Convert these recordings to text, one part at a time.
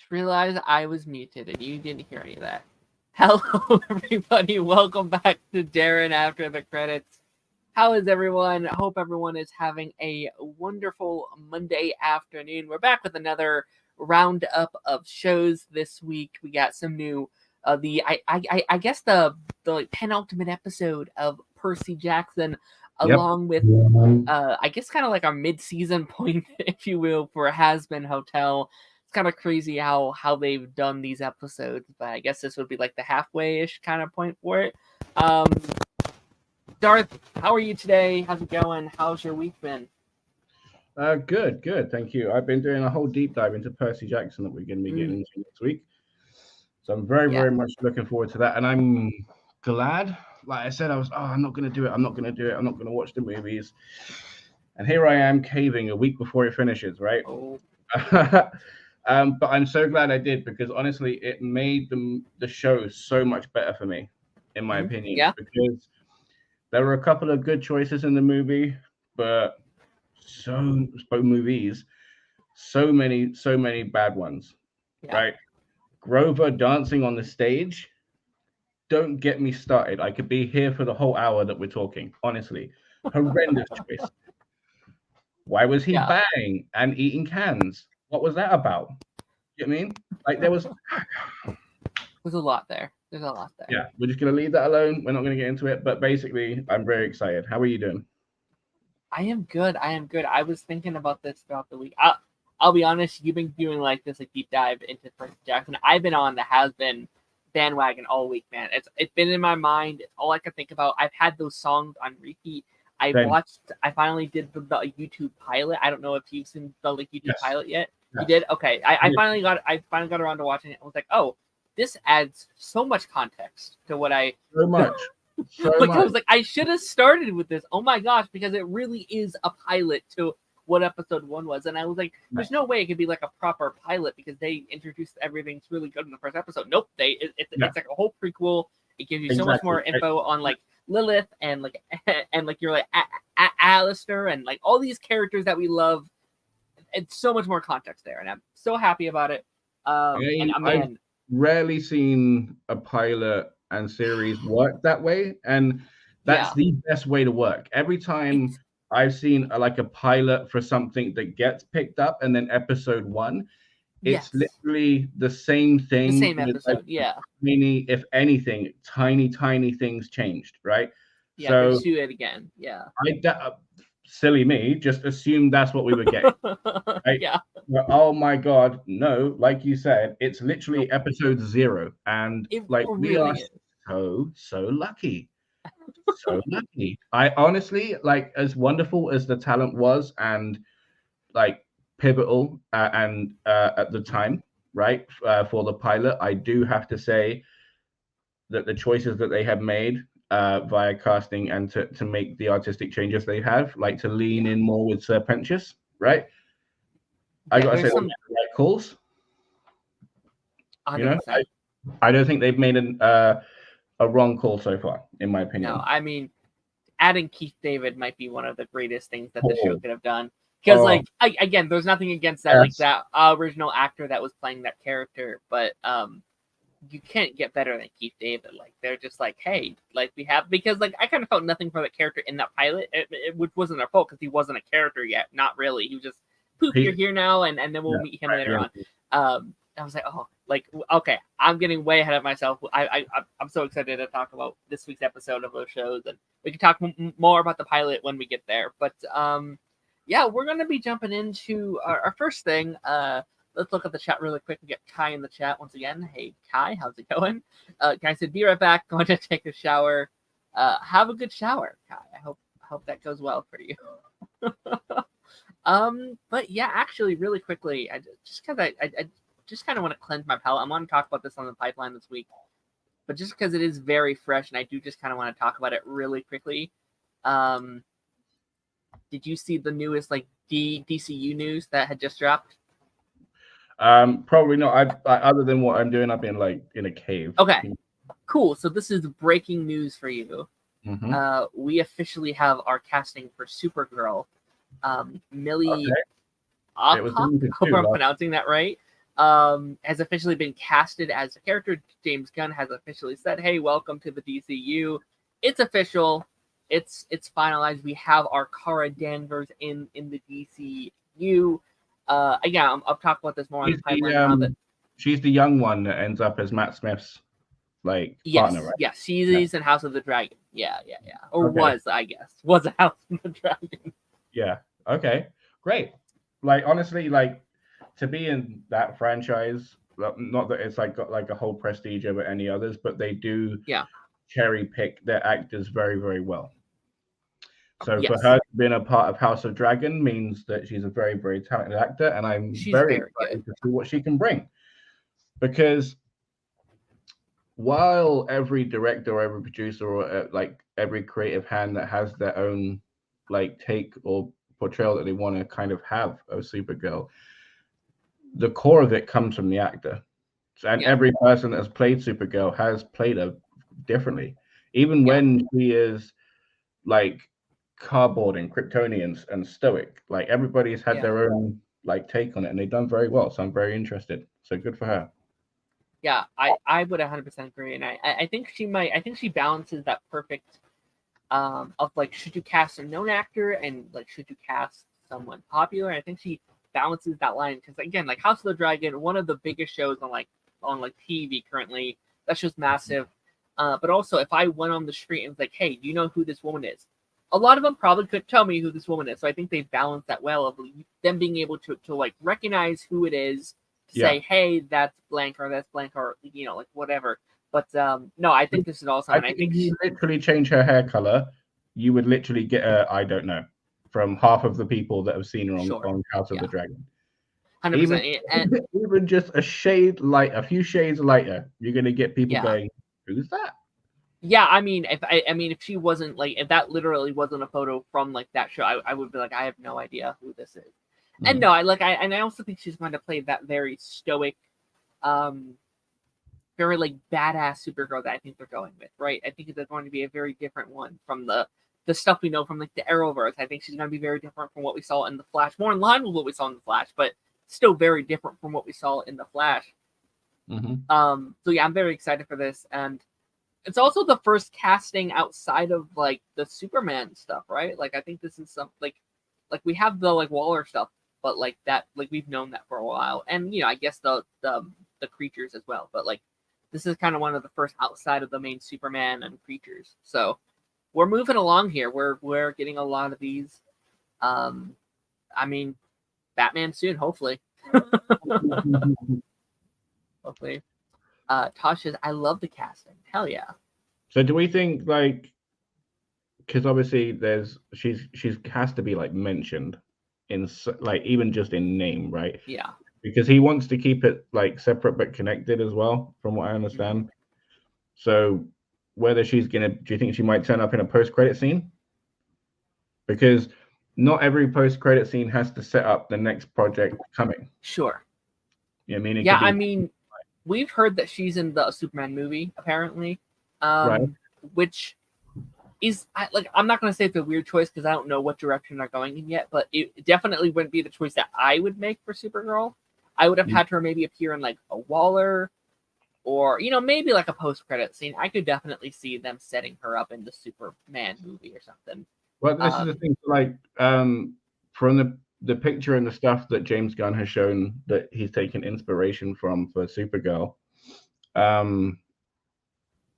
realized I was muted and you didn't hear any of that. Hello, everybody. Welcome back to Darren After the Credits. How is everyone? I hope everyone is having a wonderful Monday afternoon. We're back with another roundup of shows this week. We got some new, I guess the like, penultimate episode of Percy Jackson, along with I guess kind of like our mid-season point, if you will, for Hazbin Hotel. It's kind of crazy how they've done these episodes, but I guess this would be like the halfway-ish kind of point for it. Darth, how are you today? How's it going? How's your week been? Good. Thank you. I've been doing a whole deep dive into Percy Jackson that we're going to be getting into next week. So I'm very much looking forward to that. And I'm glad, like I said, I'm not going to do it. I'm not going to watch the movies. And here I am caving a week before it finishes, right? Oh. But I'm so glad I did, because honestly, it made the show so much better for me, in my opinion. Yeah. Because there were a couple of good choices in the movie, but so many bad ones. Yeah. Right? Grover dancing on the stage. Don't get me started. I could be here for the whole hour that we're talking. Honestly, horrendous choice. Why was he banging and eating cans? What was that about? You know what I mean? Like There's a lot there. Yeah, we're just gonna leave that alone. We're not gonna get into it. But basically, I'm very excited. How are you doing? I am good. I was thinking about this throughout the week. I'll be honest, you've been doing like this deep dive into Percy Jackson. I've been on the Hazbin bandwagon all week, man. It's been in my mind. It's all I can think about. I've had those songs on repeat. I finally did the YouTube pilot. I don't know if you've seen the YouTube pilot yet. Yes. You did? Okay. I finally got around to watching it. I was like, oh, this adds so much context to what I I was like, I should have started with this. Oh my gosh, because it really is a pilot to what episode 1 was. And I was like, there's no way it could be like a proper pilot, because they introduced everything's really good in the first episode. Nope, it's like a whole prequel. It gives you so much more info on like Lilith and you're like Alistair and like all these characters that we love. It's so much more context there, and I'm so happy about it. I've rarely seen a pilot and series work that way, and that's the best way to work. Every time I've seen a pilot for something that gets picked up, and then episode 1, it's literally the same thing. The same episode, if anything, tiny things changed, right? Yeah, so let's do it again. Yeah. Silly me, just assumed that's what we were getting. Right? Yeah. But, oh my God, no! Like you said, it's literally episode 0, and we are so lucky. So lucky. I honestly, as wonderful as the talent was, and pivotal and at the time, right, for the pilot, I do have to say that the choices that they have made via casting and to make the artistic changes they have, to lean in more with Sir Pentious, right? I gotta say, the right calls. 100%. You know, I don't think they've made a wrong call so far, in my opinion. No, I mean, adding Keith David might be one of the greatest things that the show could have done. Because, again, there's nothing against that, that original actor that was playing that character, but you can't get better than Keith David. They're just hey, we have, because I kind of felt nothing for the character in that pilot, which wasn't their fault, because he wasn't a character yet. Not really. He was just, poof, you're here now, and then we'll meet him later on. I was like, oh, okay, I'm getting way ahead of myself. I'm so excited to talk about this week's episode of those shows, and we can talk more about the pilot when we get there. But we're going to be jumping into our first thing. Let's look at the chat really quick. We get Kai in the chat once again. Hey, Kai, how's it going? Kai said, be right back. Going to take a shower. Have a good shower, Kai. I hope that goes well for you. But yeah, actually, really quickly, I just kind of want to cleanse my palate. I want to talk about this on the pipeline this week, but just because it is very fresh, and I do just kind of want to talk about it really quickly. Did you see the newest DCU news that had just dropped? Probably not. I other than what I'm doing, I've been in a cave. Okay, cool. So this is breaking news for you. Mm-hmm. We officially have our casting for Supergirl. Millie, I hope I'm pronouncing that right. has officially been casted as a character. James Gunn has officially said, "Hey, welcome to the DCU." It's official. It's finalized. We have our Cara Danvers in the DCU. Again, I'll talk about this more on the timeline now. But she's the young one that ends up as Matt Smith's partner, right? Yes, she's in House of the Dragon. Yeah. Or was, I guess. Was a House of the Dragon. Yeah. Okay. Great. Honestly, to be in that franchise, not that it's got a whole prestige over any others, but they do cherry pick their actors very, very well. So for her being a part of House of Dragon means that she's a very, very talented actor, and she's very excited to see what she can bring. Because while every director or every producer or every creative hand that has their own take or portrayal that they want to kind of have of Supergirl, the core of it comes from the actor. And every person that has played Supergirl has played her differently. Even when she is cardboard and Kryptonians and stoic, everybody's had their own take on it, and they've done very well. So I'm very interested. So good for her. Yeah, I would 100% agree, and I think she might. I think she balances that perfect of should you cast a known actor and should you cast someone popular. I think she balances that line because again, House of the Dragon, one of the biggest shows on TV currently. That show's massive. But also, if I went on the street and was like, "Hey, do you know who this woman is?" A lot of them probably could tell me who this woman is. So I think they balance that well of them being able to recognize who it is. Say, hey, that's blank or that's blank or whatever. But no, I think this is awesome. I think you literally change her hair color, you would literally get I don't know from half of the people that have seen her on House of the Dragon. 100%. Even just a few shades lighter, you're gonna get people going, "Who's that?" Yeah, I mean, if she wasn't if that literally wasn't a photo from that show, I would be I have no idea who this is. And no, I also think she's going to play that very stoic, very badass Supergirl that I think they're going with, right? I think it's going to be a very different one from the stuff we know from the Arrowverse. I think she's going to be very different from what we saw in the Flash, more in line with what we saw in the Flash, but still very different from what we saw in the Flash. So yeah, I'm very excited for this, and it's also the first casting outside of the Superman stuff, right? I think this is some we have the Waller stuff. But that, we've known that for a while, and I guess the creatures as well. But this is kind of one of the first outside of the main Superman and creatures. So we're moving along here. We're getting a lot of these. I mean, Batman soon, hopefully. Hopefully. Tasha's, I love the casting. Hell yeah. So do we think because obviously she's has to be mentioned in even just in name, right? Yeah. Because he wants to keep it separate but connected as well, from what I understand. Mm-hmm. So whether do you think she might turn up in a post-credit scene? Because not every post-credit scene has to set up the next project coming. Sure. I mean, I mean, we've heard that she's in the Superman movie apparently, right? Which is I'm not going to say it's a weird choice because I don't know what direction they're going in yet, but it definitely wouldn't be the choice that I would make for Supergirl. I would have had her maybe appear in a Waller, or maybe a post-credit scene. I could definitely see them setting her up in the Superman movie or something. Well, this is the thing. From the picture and the stuff that James Gunn has shown that he's taken inspiration from for Supergirl,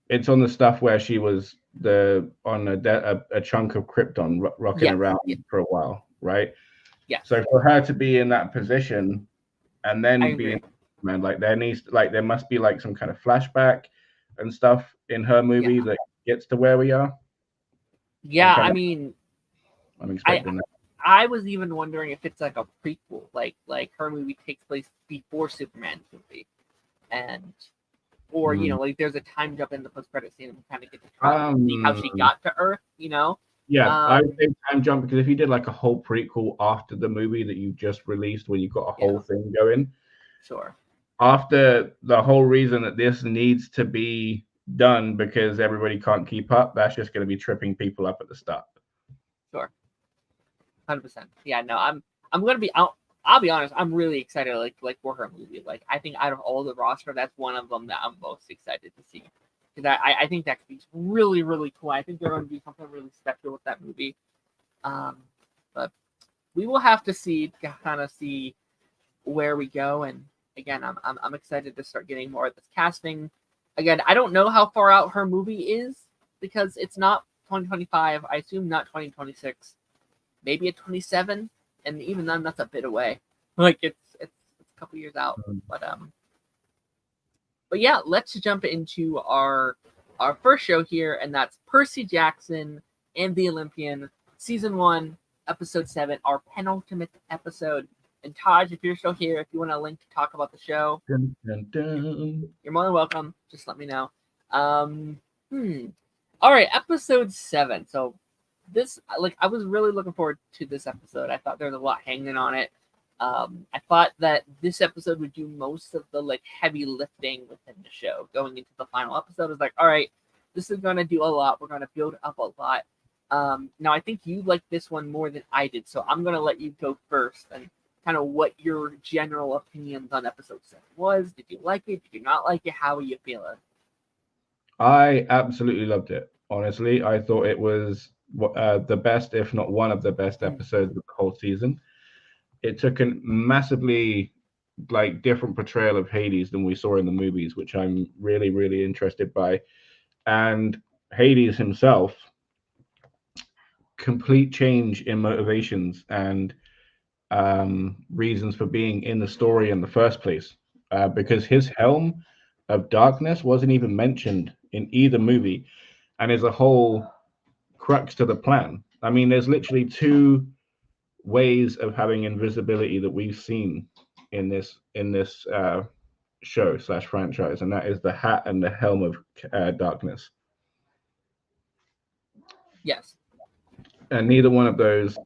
it's on the stuff where she was on a chunk of Krypton rocking around for a while, right? Yeah. So for her to be in that position and then be there must be some kind of flashback and stuff in her movie that gets to where we are. Yeah, I'm expecting that. I was even wondering if it's a prequel, like her movie takes place before Superman's movie, or there's a time jump in the post-credit scene and we kind of get to try and see how she got to Earth, Yeah, I would say time jump because if you did a whole prequel after the movie that you just released, where you've got a whole thing going, sure. After the whole reason that this needs to be done because everybody can't keep up, that's just going to be tripping people up at the start. Sure. 100%. Yeah, no, I'm going to be out. I'll be honest, I'm really excited like for her movie. Like I think out of all the roster, that's one of them that I'm most excited to see. Because I think that could be really, really cool. I think they're going to do something really special with that movie. But we will have to see to kind of see where we go. And again, I'm excited to start getting more of this casting. Again, I don't know how far out her movie is because it's not 2025. I assume not 2026. Maybe a 27, and even then, that's a bit away. Like it's a couple years out. But yeah, let's jump into our first show here, and that's Percy Jackson and the Olympian, season 1, episode 7, our penultimate episode. And Taj, if you're still here, if you want a link to talk about the show, dun, dun, dun. You're more than welcome. Just let me know. All right, episode 7. So this, like, I was really looking forward to this episode. I thought there was a lot hanging on it. I thought that this episode would do most of the like heavy lifting within the show. Going into the final episode, I was like, all right, this is going to do a lot. We're going to build up a lot. Now, I think you like this one more than I did, so I'm going to let you go first and kind of what your general opinions on episode 7 was. Did you like it? Did you not like it? How are you feeling? I absolutely loved it. Honestly, I thought it was the best, if not one of the best episodes of the whole season. It took a massively like different portrayal of Hades than we saw in the movies, which I'm really, really interested by. And Hades himself, complete change in motivations and reasons for being in the story in the first place, because his helm of darkness wasn't even mentioned in either movie, and is a whole crux to the plan. I mean, there's literally 2 ways of having invisibility that we've seen in this show / franchise, and that is the hat and the helm of darkness. Yes. And neither one of those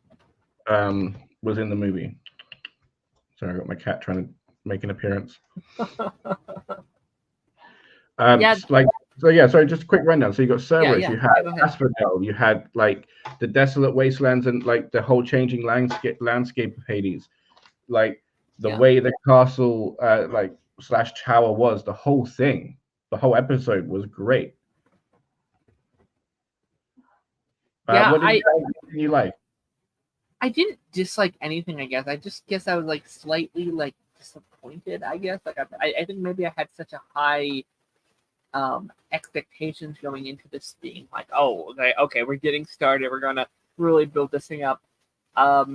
was in the movie. Sorry, I got my cat trying to make an appearance. Yeah. Sorry, just a quick rundown. So you got Cerberus, Yeah. you had Asphodel, you had like the desolate wastelands and like the whole changing landscape of Hades, like the way the castle / tower was. The whole thing, the whole episode was great. What did you like? I didn't dislike anything. I guess I was like slightly like disappointed. I guess like I think maybe I had such a high expectations going into this being like, oh, okay, we're getting started. We're gonna really build this thing up. I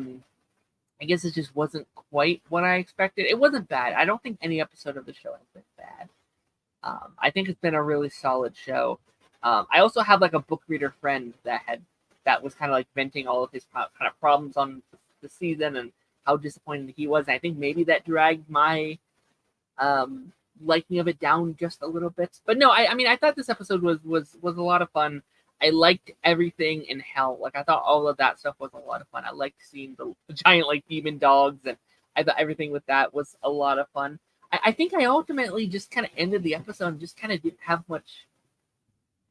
guess it just wasn't quite what I expected. It wasn't bad. I don't think any episode of the show has been bad. I think it's been a really solid show. I also have like a book reader friend that was kind of like venting all of his kind of problems on the season and how disappointed he was. And I think maybe that dragged my liking of it down just a little bit. But no, I mean, I thought this episode was a lot of fun. I liked everything in hell. Like, I thought all of that stuff was a lot of fun. I liked seeing the giant like demon dogs, and I thought everything with that was a lot of fun. I think I ultimately just kind of ended the episode and just kind of didn't have much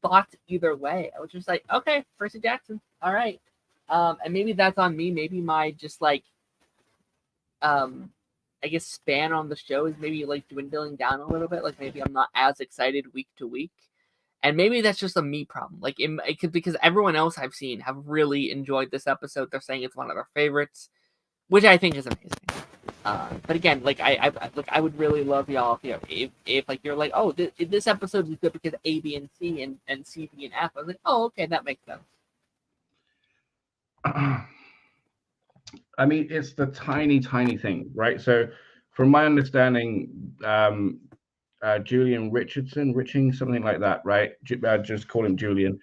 thoughts either way. I was just like, okay, Percy Jackson, all right. And maybe that's on me. Maybe my just like I guess span on the show is maybe like dwindling down a little bit. Like maybe I'm not as excited week to week, and maybe that's just a me problem. Like it could, because everyone else I've seen have really enjoyed this episode. They're saying it's one of their favorites, which I think is amazing. But again, like I would really love y'all if like you're like, oh, this episode was good because A, B, and C and C, B, and F. I was like, oh, okay, that makes sense. I mean, it's the tiny thing, right? So, from my understanding, Julian Riching, something like that, right? Just call him Julian,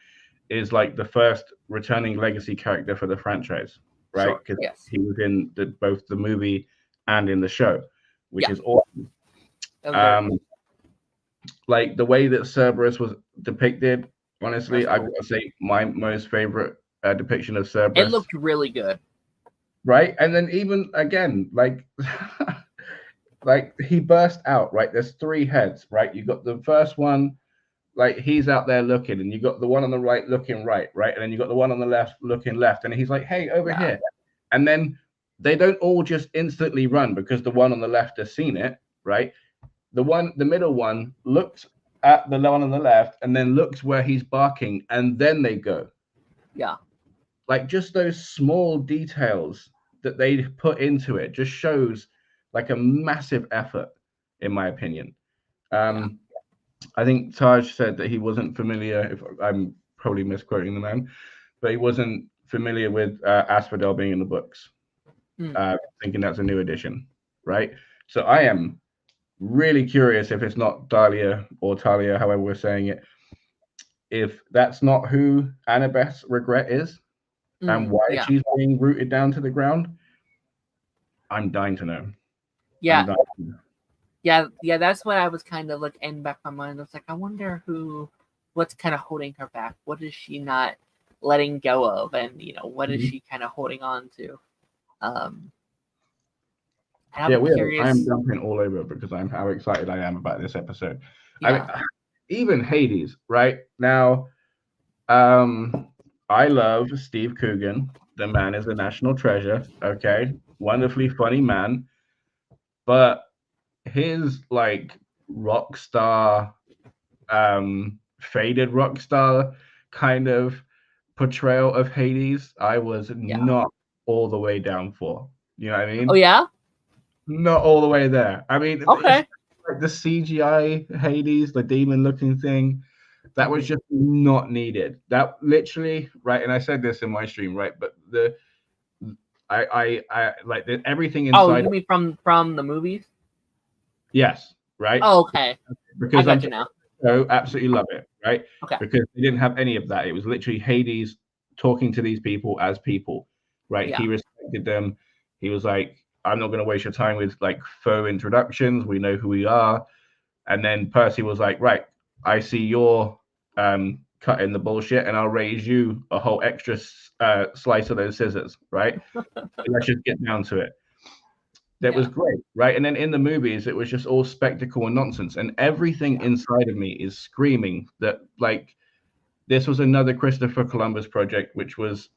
is like the first returning legacy character for the franchise, right? Because he was in both the movie and in the show, which is awesome. Like the way that Cerberus was depicted, honestly, I've got to say my most favorite depiction of Cerberus. It looked really good. Right, and then even again, like, like he burst out. Right, there's 3 heads. Right, you got the first one, like he's out there looking, and you got the one on the right looking right, and then you got the one on the left looking left, and he's like, "Hey, over here," and then they don't all just instantly run because the one on the left has seen it, right? The middle one looks at the one on the left and then looks where he's barking, and then they go. Yeah. Like, just those small details that they put into it just shows like a massive effort, in my opinion. I think Taj said that he wasn't familiar, if I'm probably misquoting the man, but he wasn't familiar with Asphodel being in the books. Thinking that's a new addition, right? So I am really curious if it's not Dahlia or Talia, however we're saying it, if that's not who Annabeth's regret is and why she's being rooted down to the ground. I'm dying to know. Yeah. Yeah, that's what I was kind of like in back of my mind. I was like, I wonder what's kind of holding her back. What is she not letting go of? And, what is she kind of holding on to? I am jumping all over because I'm how excited I am about this episode. Yeah. I mean, even Hades, right? Now, I love Steve Coogan. The man is a national treasure. Okay. Wonderfully funny man. But his like rock star, faded rock star kind of portrayal of Hades, I was not all the way down for. You know what I mean? Oh yeah? Not all the way there. I mean, okay. Like the CGI Hades, the demon looking thing, that was just not needed. That literally, right? And I said this in my stream, right? But I like everything inside. Oh, you mean from the movies? Yes, right. Oh, okay. Because I got you now. So absolutely love it, right? Okay. Because they didn't have any of that. It was literally Hades talking to these people as people, right? Yeah. He respected them. He was like, I'm not going to waste your time with like faux introductions. We know who we are. And then Percy was like, right, I see you're cutting the bullshit, and I'll raise you a whole extra slice of those scissors, right? Let's just get down to it. That was great, right? And then in the movies, it was just all spectacle and nonsense. And everything inside of me is screaming that, like, this was another Christopher Columbus project, which was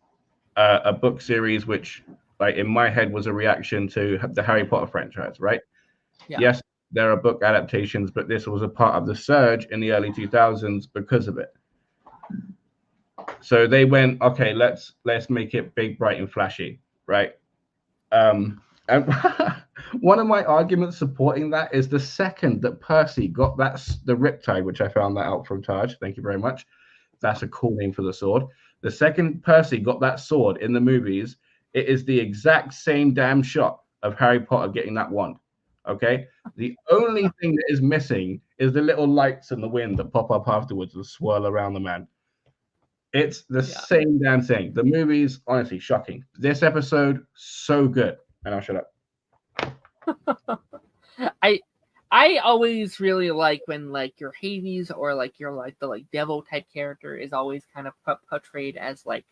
a book series, which, like, in my head was a reaction to the Harry Potter franchise, right? Yeah. Yes, there are book adaptations, but this was a part of the surge in the early 2000s because of it. So they went, okay, let's make it big, bright, and flashy, right? And one of my arguments supporting that is the second that Percy got the Riptide, which I found that out from Taj. Thank you very much. That's a cool name for the sword. The second Percy got that sword in the movies, it is the exact same damn shot of Harry Potter getting that wand. Okay. The only thing that is missing is the little lights in the wind that pop up afterwards and swirl around the man. It's the same damn thing. The movie's honestly shocking. This episode, so good. And I'll shut up. I always really like when like your Hades or like your like the like devil type character is always kind of portrayed as like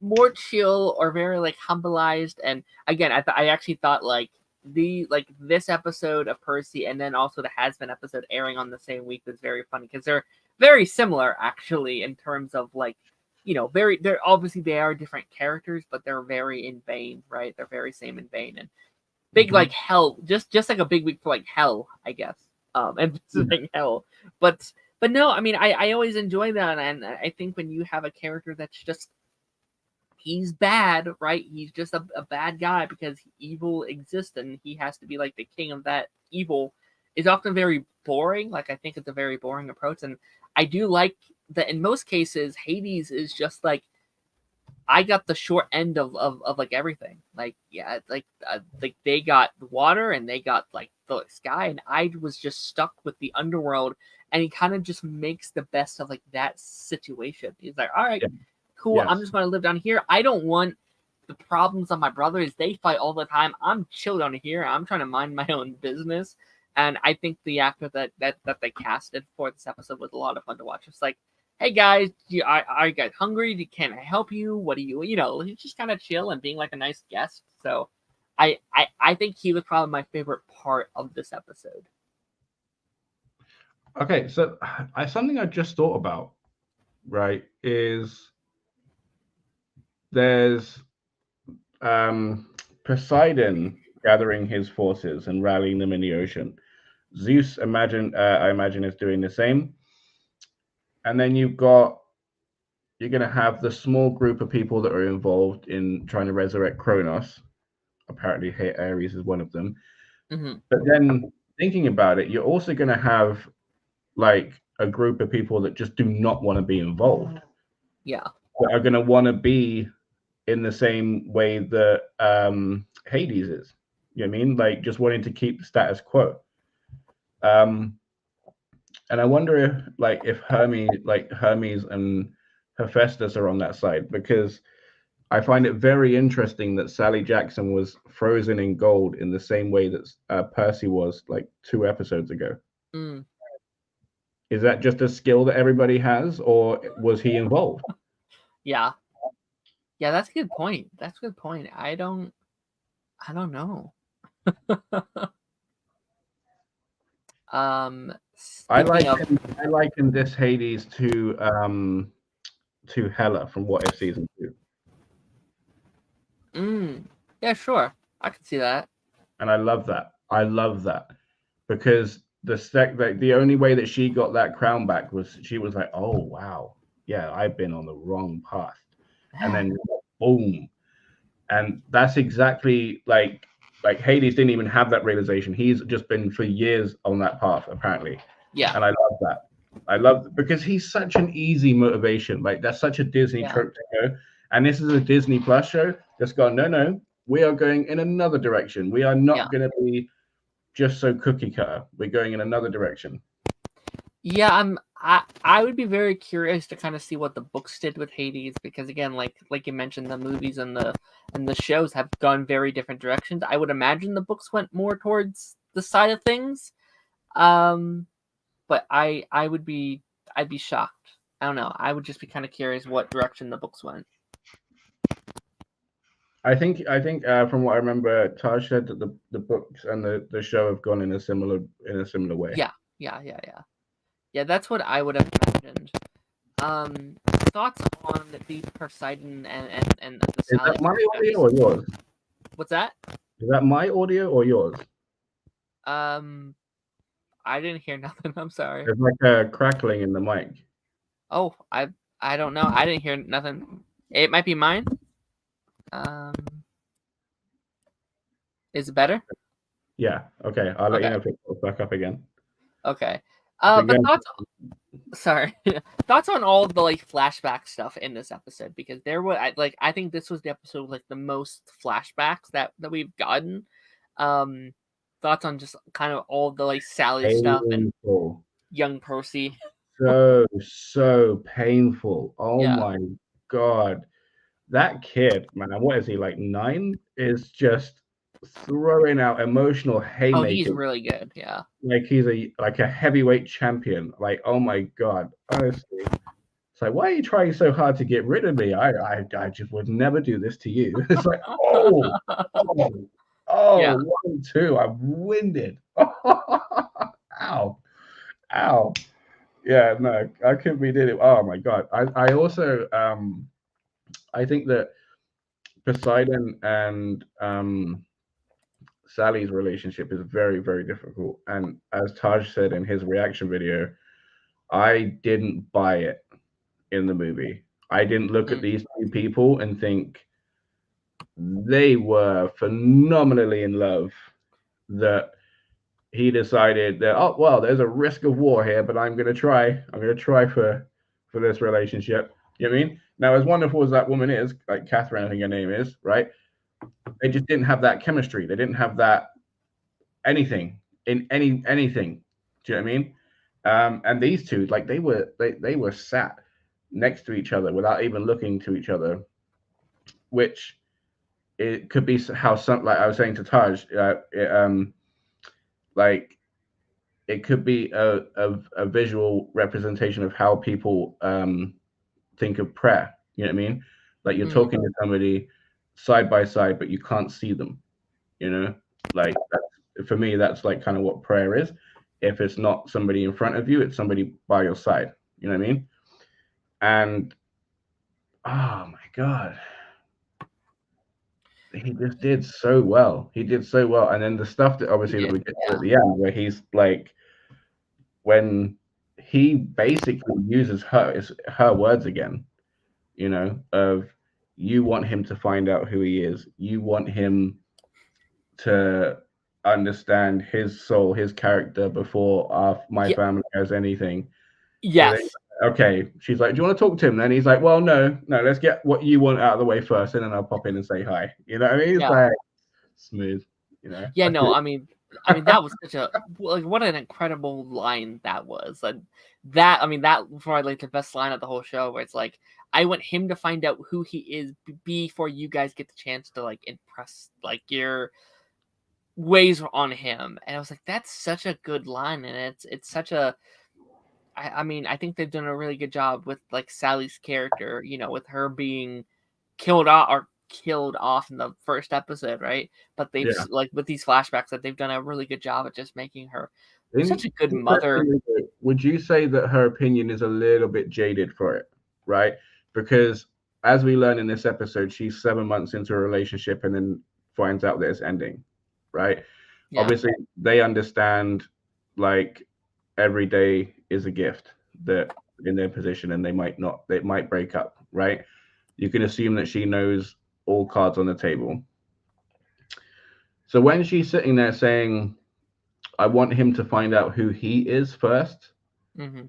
more chill or very like humbleized. And again, I actually thought like this episode of Percy and then also the Hazbin episode airing on the same week was very funny because they're very similar actually in terms of like, they're obviously they are different characters, but they're very in vein, right? They're very same in vein and big like hell, just like a big week for like hell, I guess. And visiting hell. But no, I mean I always enjoy that, and I think when you have a character that's just he's bad, right? He's just a bad guy because evil exists and he has to be like the king of that evil is often very boring. Like I think it's a very boring approach. And I do like that in most cases, Hades is just like, I got the short end of like everything. Like, yeah, like they got the water and they got like the sky and I was just stuck with the underworld and he kind of just makes the best of like that situation. He's like, all right, cool. Yes. I'm just going to live down here. I don't want the problems of my brothers. They fight all the time. I'm chill down here. I'm trying to mind my own business. And I think the actor that they casted for this episode was a lot of fun to watch. It's like, hey guys, are you guys hungry? Can I help you? What do you, he's just kind of chill and being like a nice guest. So I think he was probably my favorite part of this episode. Okay, so something I just thought about, right, is there's Poseidon gathering his forces and rallying them in the ocean. Zeus, I imagine, is doing the same. And then you're going to have the small group of people that are involved in trying to resurrect Kronos. Apparently, Ares is one of them. Mm-hmm. But then thinking about it, you're also going to have like a group of people that just do not want to be involved. Yeah. That are going to want to be in the same way that Hades is. You know what I mean? Like just wanting to keep the status quo. And I wonder if Hermes and Hephaestus are on that side, because I find it very interesting that Sally Jackson was frozen in gold in the same way that Percy was like 2 episodes ago. Mm. Is that just a skill that everybody has, or was he involved? Yeah. Yeah, that's a good point. That's a good point. I don't know. I Speaking liken this Hades to Hela from What If season 2. Yeah, sure. I can see that. And I love that. I love that because the only way that she got that crown back was she was like, oh wow, yeah, I've been on the wrong path, and then boom, and that's exactly like Hades didn't even have that realization. He's just been for years on that path apparently. Yeah. And I love that. I love because he's such an easy motivation. Like that's such a Disney trope to go. And this is a Disney Plus show that's gone, no, we are going in another direction. We are not going to be just so cookie cutter. We're going in another direction. Yeah, I would be very curious to kind of see what the books did with Hades, because again, like you mentioned, the movies and the shows have gone very different directions. I would imagine the books went more towards the side of things. But I'd be shocked. I don't know. I would just be kind of curious what direction the books went. I think from what I remember, Taj said that the books and the show have gone in a similar way. Yeah. That's what I would have imagined. Thoughts on the Poseidon and the Is that my audio or yours? What's that? Is that my audio or yours? I didn't hear nothing. I'm sorry. There's like a crackling in the mic. Oh, I don't know. I didn't hear nothing. It might be mine. Is it better? Yeah. Okay. I'll let you know if it goes back up again. Okay. But thoughts on all the like flashback stuff in this episode, because there was I think this was the episode with like the most flashbacks that we've gotten. Thoughts on just kind of all the like Sally stuff and young Percy. So painful. Oh my god. That kid, man, what is he, like 9? Is just throwing out emotional haymakers. Oh, he's really good, yeah. Like he's a heavyweight champion. Like, oh my god, honestly. It's like, why are you trying so hard to get rid of me? I just would never do this to you. It's like, oh, 1, 2, I'm winded. Ow. Yeah, no, I couldn't be did it. Oh my god. I also I think that Poseidon and Sally's relationship is very, very difficult. And as Taj said in his reaction video, I didn't buy it in the movie. I didn't look at these 2 people and think they were phenomenally in love, that he decided that, oh, well, there's a risk of war here, but I'm going to try for this relationship. You know what I mean? Now, as wonderful as that woman is, like Catherine, I think her name is, right? They just didn't have that chemistry. They didn't have that anything in anything. Do you know what I mean? And these 2, like they were sat next to each other without even looking to each other, which it could be how some, like I was saying to Taj, like it could be a visual representation of how people think of prayer. You know what I mean? Like you're talking to somebody side by side, but you can't see them. You know, like for me, that's like kind of what prayer is. If it's not somebody in front of you, it's somebody by your side. You know what I mean? And oh my god, he just did so well. He did so well, and then the stuff that He obviously that did. we get to Yeah. at the end, where he's like, when he basically uses her words again, of you want him to find out who he is, you want him to understand his soul, his character before my Yeah. family has anything. So then, Yes. okay, she's like, "Do you want to talk to him?" Then he's like, "Well, no, let's get what you want out of the way first, and then I'll pop in and say hi." You know what I mean? It's Yeah. like smooth. You know. Yeah. No. That was such a like what an incredible line that was. And that was probably like the best line of the whole show, where it's like, I want him to find out who he is before you guys get the chance to like impress like your ways on him. And I was like, that's such a good line, and it's such a. I think they've done a really good job with like Sally's character, with her being killed off in the first episode, right? But they've Yeah. like with these flashbacks that they've done a really good job at just making her such a good mother. Interestingly, would you say that her opinion is a little bit jaded for it, right? Because as we learn in this episode, she's 7 months into a relationship and then finds out that it's ending, right? Yeah. Obviously, they understand like every day is a gift that in their position, and they might break up, right? You can assume that she knows all cards on the table. So when she's sitting there saying, I want him to find out who he is first Mm-hmm.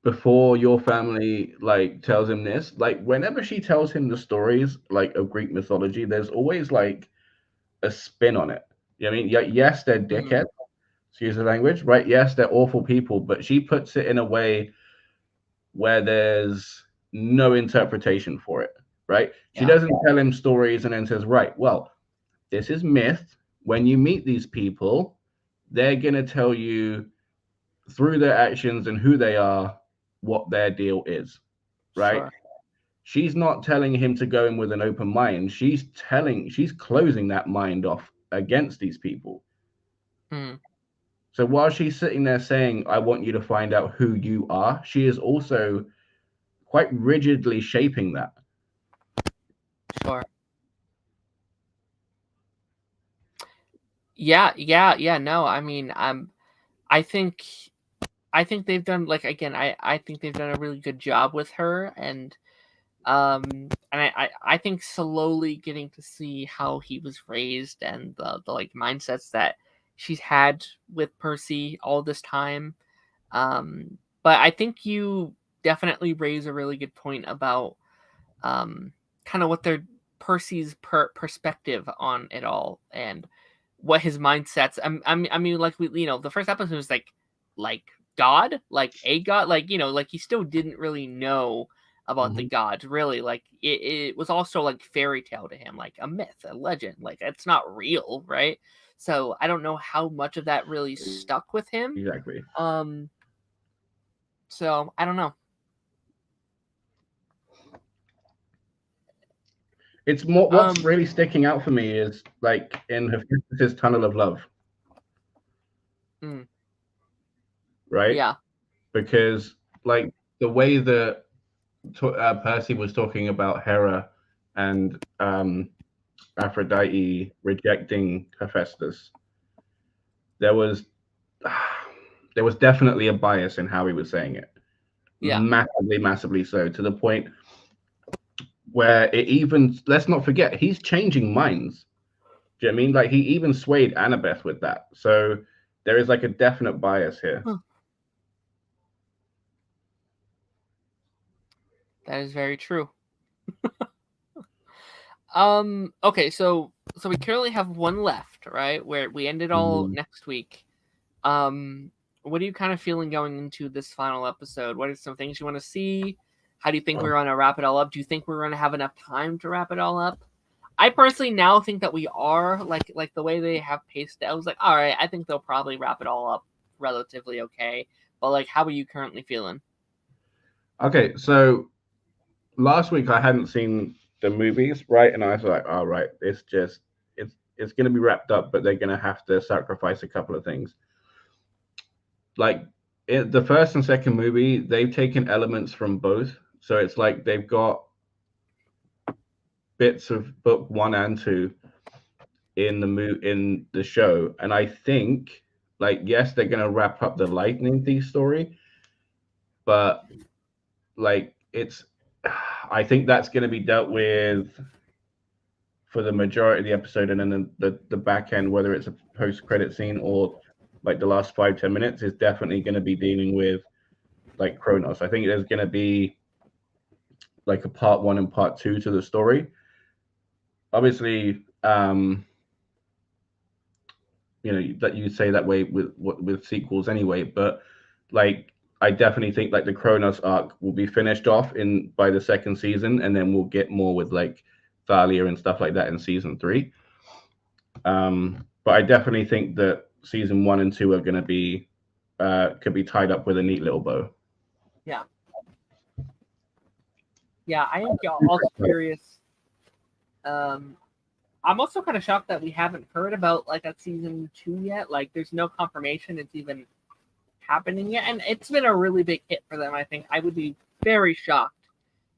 before your family like tells him this. Like whenever she tells him the stories like of Greek mythology, there's always like a spin on it. You know what I mean? Yes, they're Mm-hmm. dickheads, excuse the language, right? Yes, they're awful people, but she puts it in a way where there's no interpretation for it, right? She Yeah. doesn't tell him stories and then says, right, well, this is myth. When you meet these people, they're going to tell you through their actions and who they are what their deal is, right? Sure. She's not telling him to go in with an open mind. She's closing that mind off against these people. Mm. So while she's sitting there saying, I want you to find out who you are, she is also quite rigidly shaping that. Sure. Yeah. No, I think they've done like again. I think they've done a really good job with her, and I think slowly getting to see how he was raised and the like mindsets that she's had with Percy all this time. But I think you definitely raise a really good point about kind of what their Percy's perspective on it all, and what his mindsets. Like the first episode was like God, like a God, like he still didn't really know about the gods, really. Like it was also like fairy tale to him, like a myth, a legend. Like it's not real, right? So I don't know how much of that really stuck with him. Exactly. So I don't know. It's more what's really sticking out for me is like in Hephaestus' tunnel of love. Right? Yeah. Because like the way that Percy was talking about Hera and Aphrodite rejecting Hephaestus, there was definitely a bias in how he was saying it. Yeah. Massively so, to the point where it even, let's not forget, he's changing minds. Do you know what I mean? Like he even swayed Annabeth with that. So there is like a definite bias here. That is very true. Okay, so we currently have one left, right? Where we end it all next week. What are you kind of feeling going into this final episode? What are some things you want to see? How do you think we're going to wrap it all up? Do you think we're going to have enough time to wrap it all up? I personally now think that we are, like the way they have paced it. I was like, all right, I think they'll probably wrap it all up relatively okay. But like, how are you currently feeling? Okay, so last week I hadn't seen the movies, right? And I was like, all right, it's going to be wrapped up, but they're going to have to sacrifice a couple of things. Like in the first and second movie, they've taken elements from both. So it's like they've got bits of book 1 and 2 in the show, and I think, like, yes, they're gonna wrap up the Lightning Thief story, but like I think that's gonna be dealt with for the majority of the episode, and then the back end, whether it's a post credit scene or like the last 5-10 minutes, is definitely going to be dealing with like Kronos. I think there's going to be like a part 1 and part 2 to the story. Obviously, you know, that you say that way with sequels anyway, but like I definitely think like the Kronos arc will be finished off by the second season, and then we'll get more with like Thalia and stuff like that in season 3. But I definitely think that season 1 and 2 are going to be could be tied up with a neat little bow. Yeah. Yeah, I am also curious. I'm also kind of shocked that we haven't heard about like a season 2 yet. Like, there's no confirmation it's even happening yet, and it's been a really big hit for them. I think I would be very shocked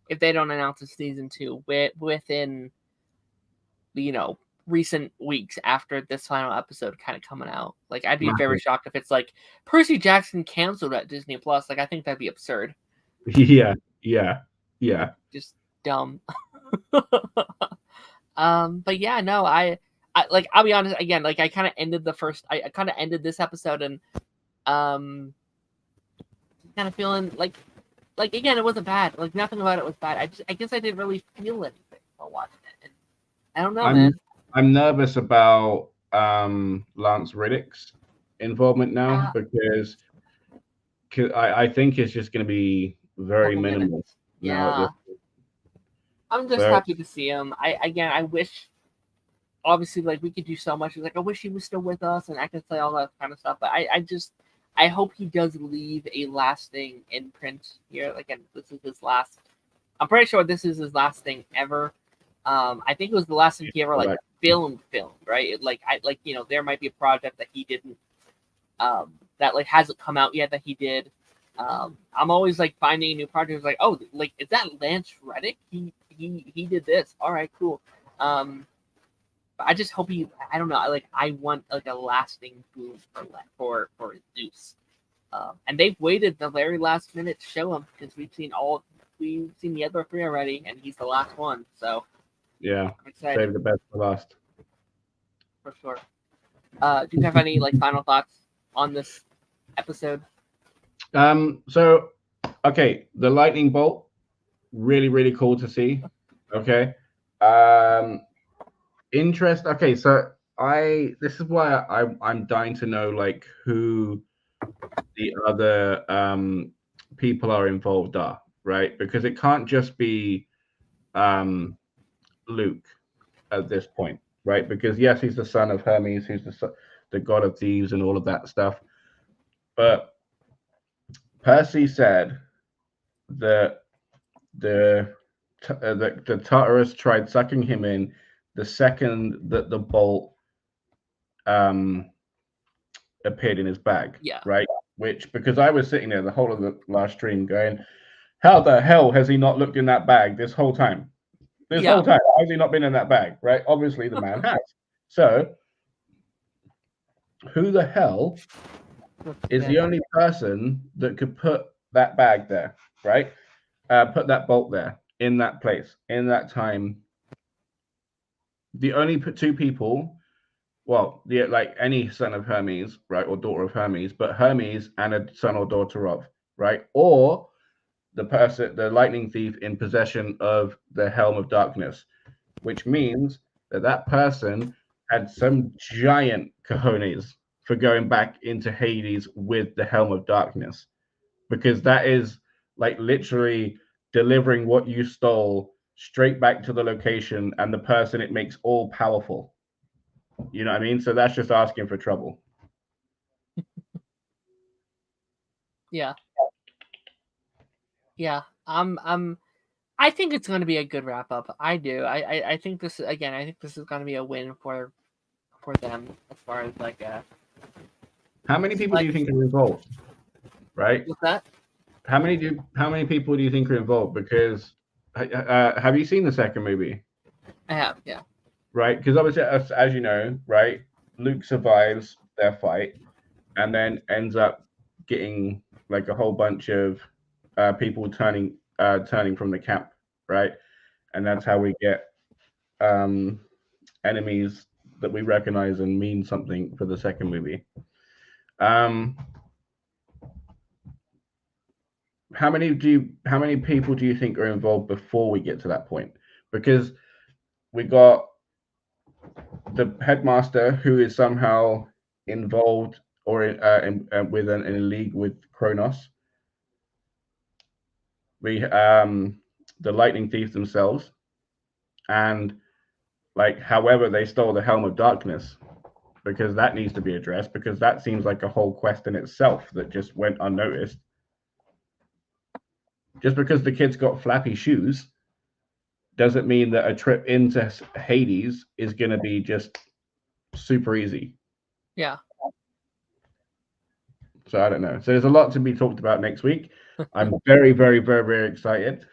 if they don't announce a season 2 within, you know, recent weeks after this final episode kind of coming out. Like, I'd be very shocked if it's like Percy Jackson canceled at Disney Plus. Like, I think that'd be absurd. Yeah. Just dumb. But yeah, no, I like, I'll be honest again, like I kind of ended this episode and kind of feeling like again, it wasn't bad. Like, nothing about it was bad. I guess I didn't really feel anything while watching it. And I don't know, man. I'm nervous about Lance Riddick's involvement now, because I think it's just going to be very minimal. Yeah. I'm just happy to see him. I wish, obviously, like, we could do so much. Like, I wish he was still with us and I could say all that kind of stuff. But I hope he does leave a lasting imprint here. Like, and this is his last. I'm pretty sure this is his last thing ever. I think it was the last thing he ever like filmed, right? You know, there might be a project that he didn't, that like hasn't come out yet that he did. I'm always like finding new projects like, oh, like, is that Lance Reddick? He did this. All right, cool. But I just hope I don't know, like, I want like a lasting boom for Zeus. And they've waited the very last minute to show him, because we've seen the other 3 already, and he's the last one. So yeah, I'm excited. Save the best for last. For sure. Do you have any like final thoughts on this episode? So, okay, the lightning bolt, really, really cool to see. Okay. Interest. Okay, so this is why I'm dying to know like who the other people are involved are, right? Because it can't just be Luke at this point, right? Because yes, he's the son of Hermes, who's the god of thieves and all of that stuff. But Percy said that the Tartarus tried sucking him in the second that the bolt appeared in his bag. Yeah. Right. Which, because I was sitting there the whole of the last stream going, how the hell has he not looked in that bag this whole time? Whole time, how has he not been in that bag? Right? Obviously, the man has. So, who the hell is the only person that could put that bag there? Right? Put that bolt there, in that place, in that time. The only 2 people, well, like any son of Hermes, right, or daughter of Hermes, but Hermes and a son or daughter of, right, or the lightning thief in possession of the Helm of Darkness, which means that person had some giant cojones for going back into Hades with the Helm of Darkness, because that is like literally delivering what you stole straight back to the location and the person it makes all powerful. You know what I mean? So that's just asking for trouble. Yeah. I think it's going to be a good wrap up. I do. I think this is going to be a win for them as far as like How many people do you think are involved? Right? What's that? How many people do you think are involved? Because have you seen the second movie? I have, yeah. Right? Because obviously, as you know, right, Luke survives their fight and then ends up getting like a whole bunch of people turning from the camp, right? And that's how we get um, enemies that we recognize and mean something for the second movie. Um, how many people do you think are involved before we get to that point? Because we got the headmaster who is somehow involved or with in a league with Kronos. We the lightning thieves themselves, and like however they stole the helm of darkness, because that needs to be addressed, because that seems like a whole quest in itself that just went unnoticed. Just because the kids got flappy shoes doesn't mean that a trip into Hades is going to be just super easy. Yeah. So I don't know. So there's a lot to be talked about next week. I'm very, very, very, very excited.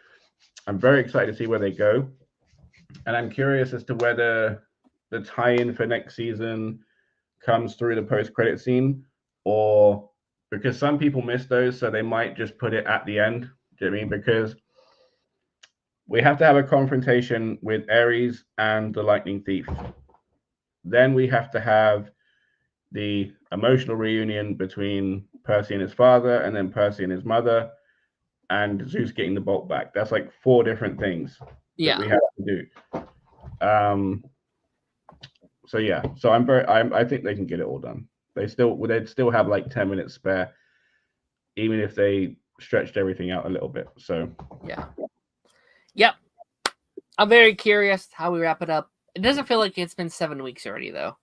I'm very excited to see where they go. And I'm curious as to whether the tie-in for next season comes through the post-credit scene, or because some people miss those, so they might just put it at the end. Do you know what I mean? Because we have to have a confrontation with Ares and the Lightning Thief. Then we have to have the emotional reunion between Percy and his father, and then Percy and his mother, and Zeus getting the bolt back. That's like 4 different things that we have to do. So yeah, so I think they can get it all done. They'd still have like 10 minutes spare, even if they stretched everything out a little bit. So yeah. Yep. I'm very curious how we wrap it up. It doesn't feel like it's been 7 weeks already, though.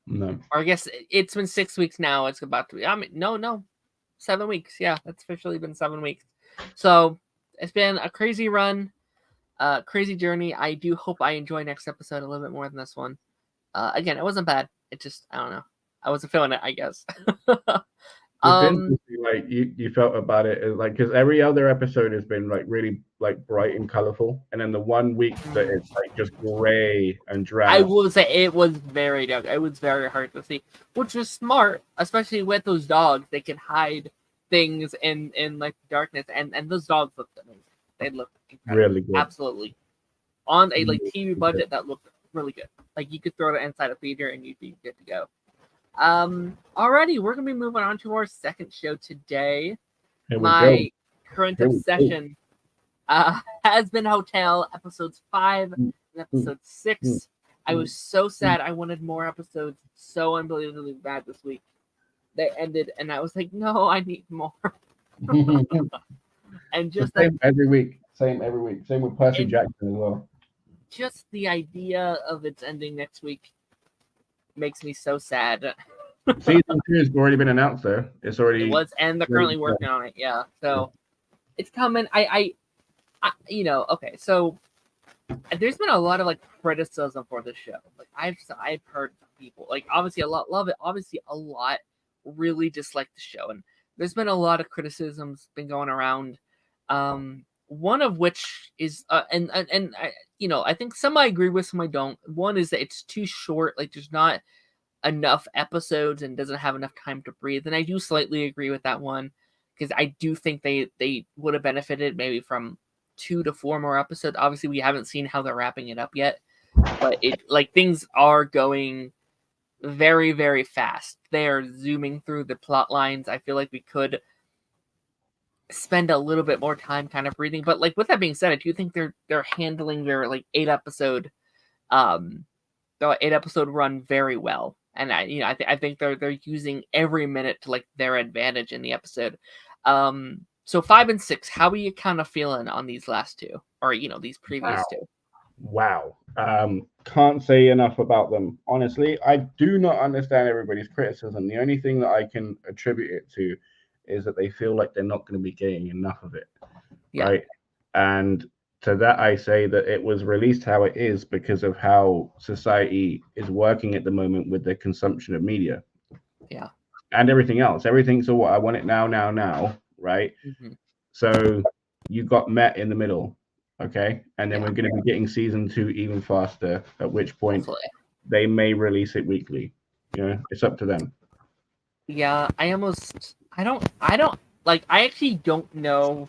No. Or I guess it's been 6 weeks now. It's about to be. I mean, no, 7 weeks. Yeah, it's officially been 7 weeks. So it's been a crazy run, crazy journey. I do hope I enjoy next episode a little bit more than this one. Again, it wasn't bad. It just, I don't know. I wasn't feeling it, I guess. Like you felt about it is like, because every other episode has been like really like bright and colorful, and then the 1 week that it's like just gray and drab. I will say it was very dark. It was very hard to see, which was smart, especially with those dogs. They can hide things in like darkness, and those dogs looked amazing. They looked incredible. Really good. Absolutely. On a like TV budget, that looked really good. Like you could throw it inside a theater and you'd be good to go. Alrighty, we're gonna be moving on to our second show today. My current obsession has been Hotel episodes 5 and episode 6. I was so sad. I wanted more episodes so unbelievably bad this week. They ended, and I was like, no, I need more. And just same every week. Same with Percy Jackson as well. Just the idea of its ending next week makes me so sad. Season 2 has already been announced, though. It was, and they're currently working on it. Yeah, so it's coming. I okay. So there's been a lot of like criticism for the show. Like I've heard people like obviously a lot love it. Obviously a lot really dislike the show, and there's been a lot of criticisms been going around. One of which is and I think some I agree with, some I don't. One is that it's too short. Like there's not enough episodes and doesn't have enough time to breathe. And I do slightly agree with that one, because I do think they would have benefited maybe from 2 to 4 more episodes. Obviously, we haven't seen how they're wrapping it up yet, but it like things are going very, very fast. They are zooming through the plot lines. I feel like we could spend a little bit more time kind of breathing. But like with that being said, I do think they're handling their like 8 episode run very well. And I think they're using every minute to like their advantage in the episode. So 5 and 6, how are you kind of feeling on these last 2, or these previous 2? Wow. Can't say enough about them. Honestly, I do not understand everybody's criticism. The only thing that I can attribute it to is that they feel like they're not going to be getting enough of it. Yeah. Right. And to that, I say that it was released how it is because of how society is working at the moment with the consumption of media. Yeah. And everything else. Everything's all, I want it now, right? Mm-hmm. So you got met in the middle. Okay, and then we're going to be getting season 2 even faster. At which point, hopefully. They may release it weekly. It's up to them. Yeah, I actually don't know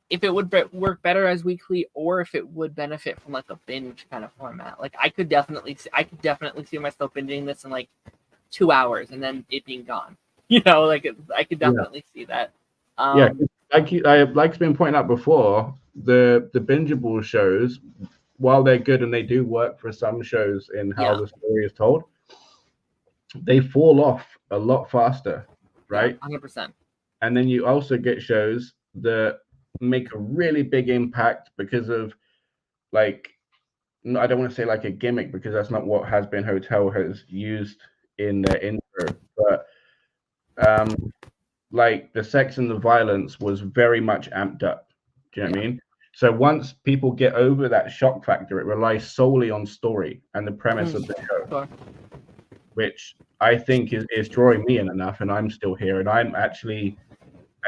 if it would work better as weekly or if it would benefit from like a binge kind of format. Like I could definitely see myself binging this in like 2 hours and then it being gone. Like I could definitely see that. Like it's been pointed out before, the bingeable shows, while they're good and they do work for some shows in how the story is told, they fall off a lot faster, right? 100%. And then you also get shows that make a really big impact because of, like, I don't want to say like a gimmick, because that's not what Hazbin Hotel has used in their intro, but like the sex and the violence was very much amped up. Do you know what I mean? So once people get over that shock factor, it relies solely on story and the premise of the show, which I think is drawing me in enough, and I'm still here, and I'm actually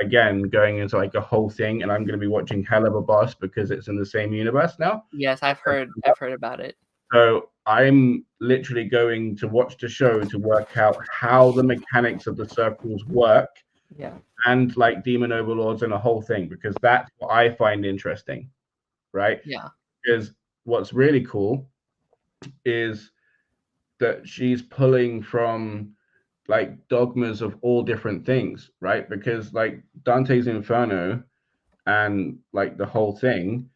again going into like a whole thing, and I'm going to be watching Hell of a Boss because it's in the same universe now. Yes, I've heard about it. So I'm literally going to watch the show to work out how the mechanics of the circles work. Yeah. And like demon overlords and a whole thing, because that's what I find interesting, right? Yeah. Because what's really cool is that she's pulling from like dogmas of all different things, right? Because like Dante's Inferno and like the whole thing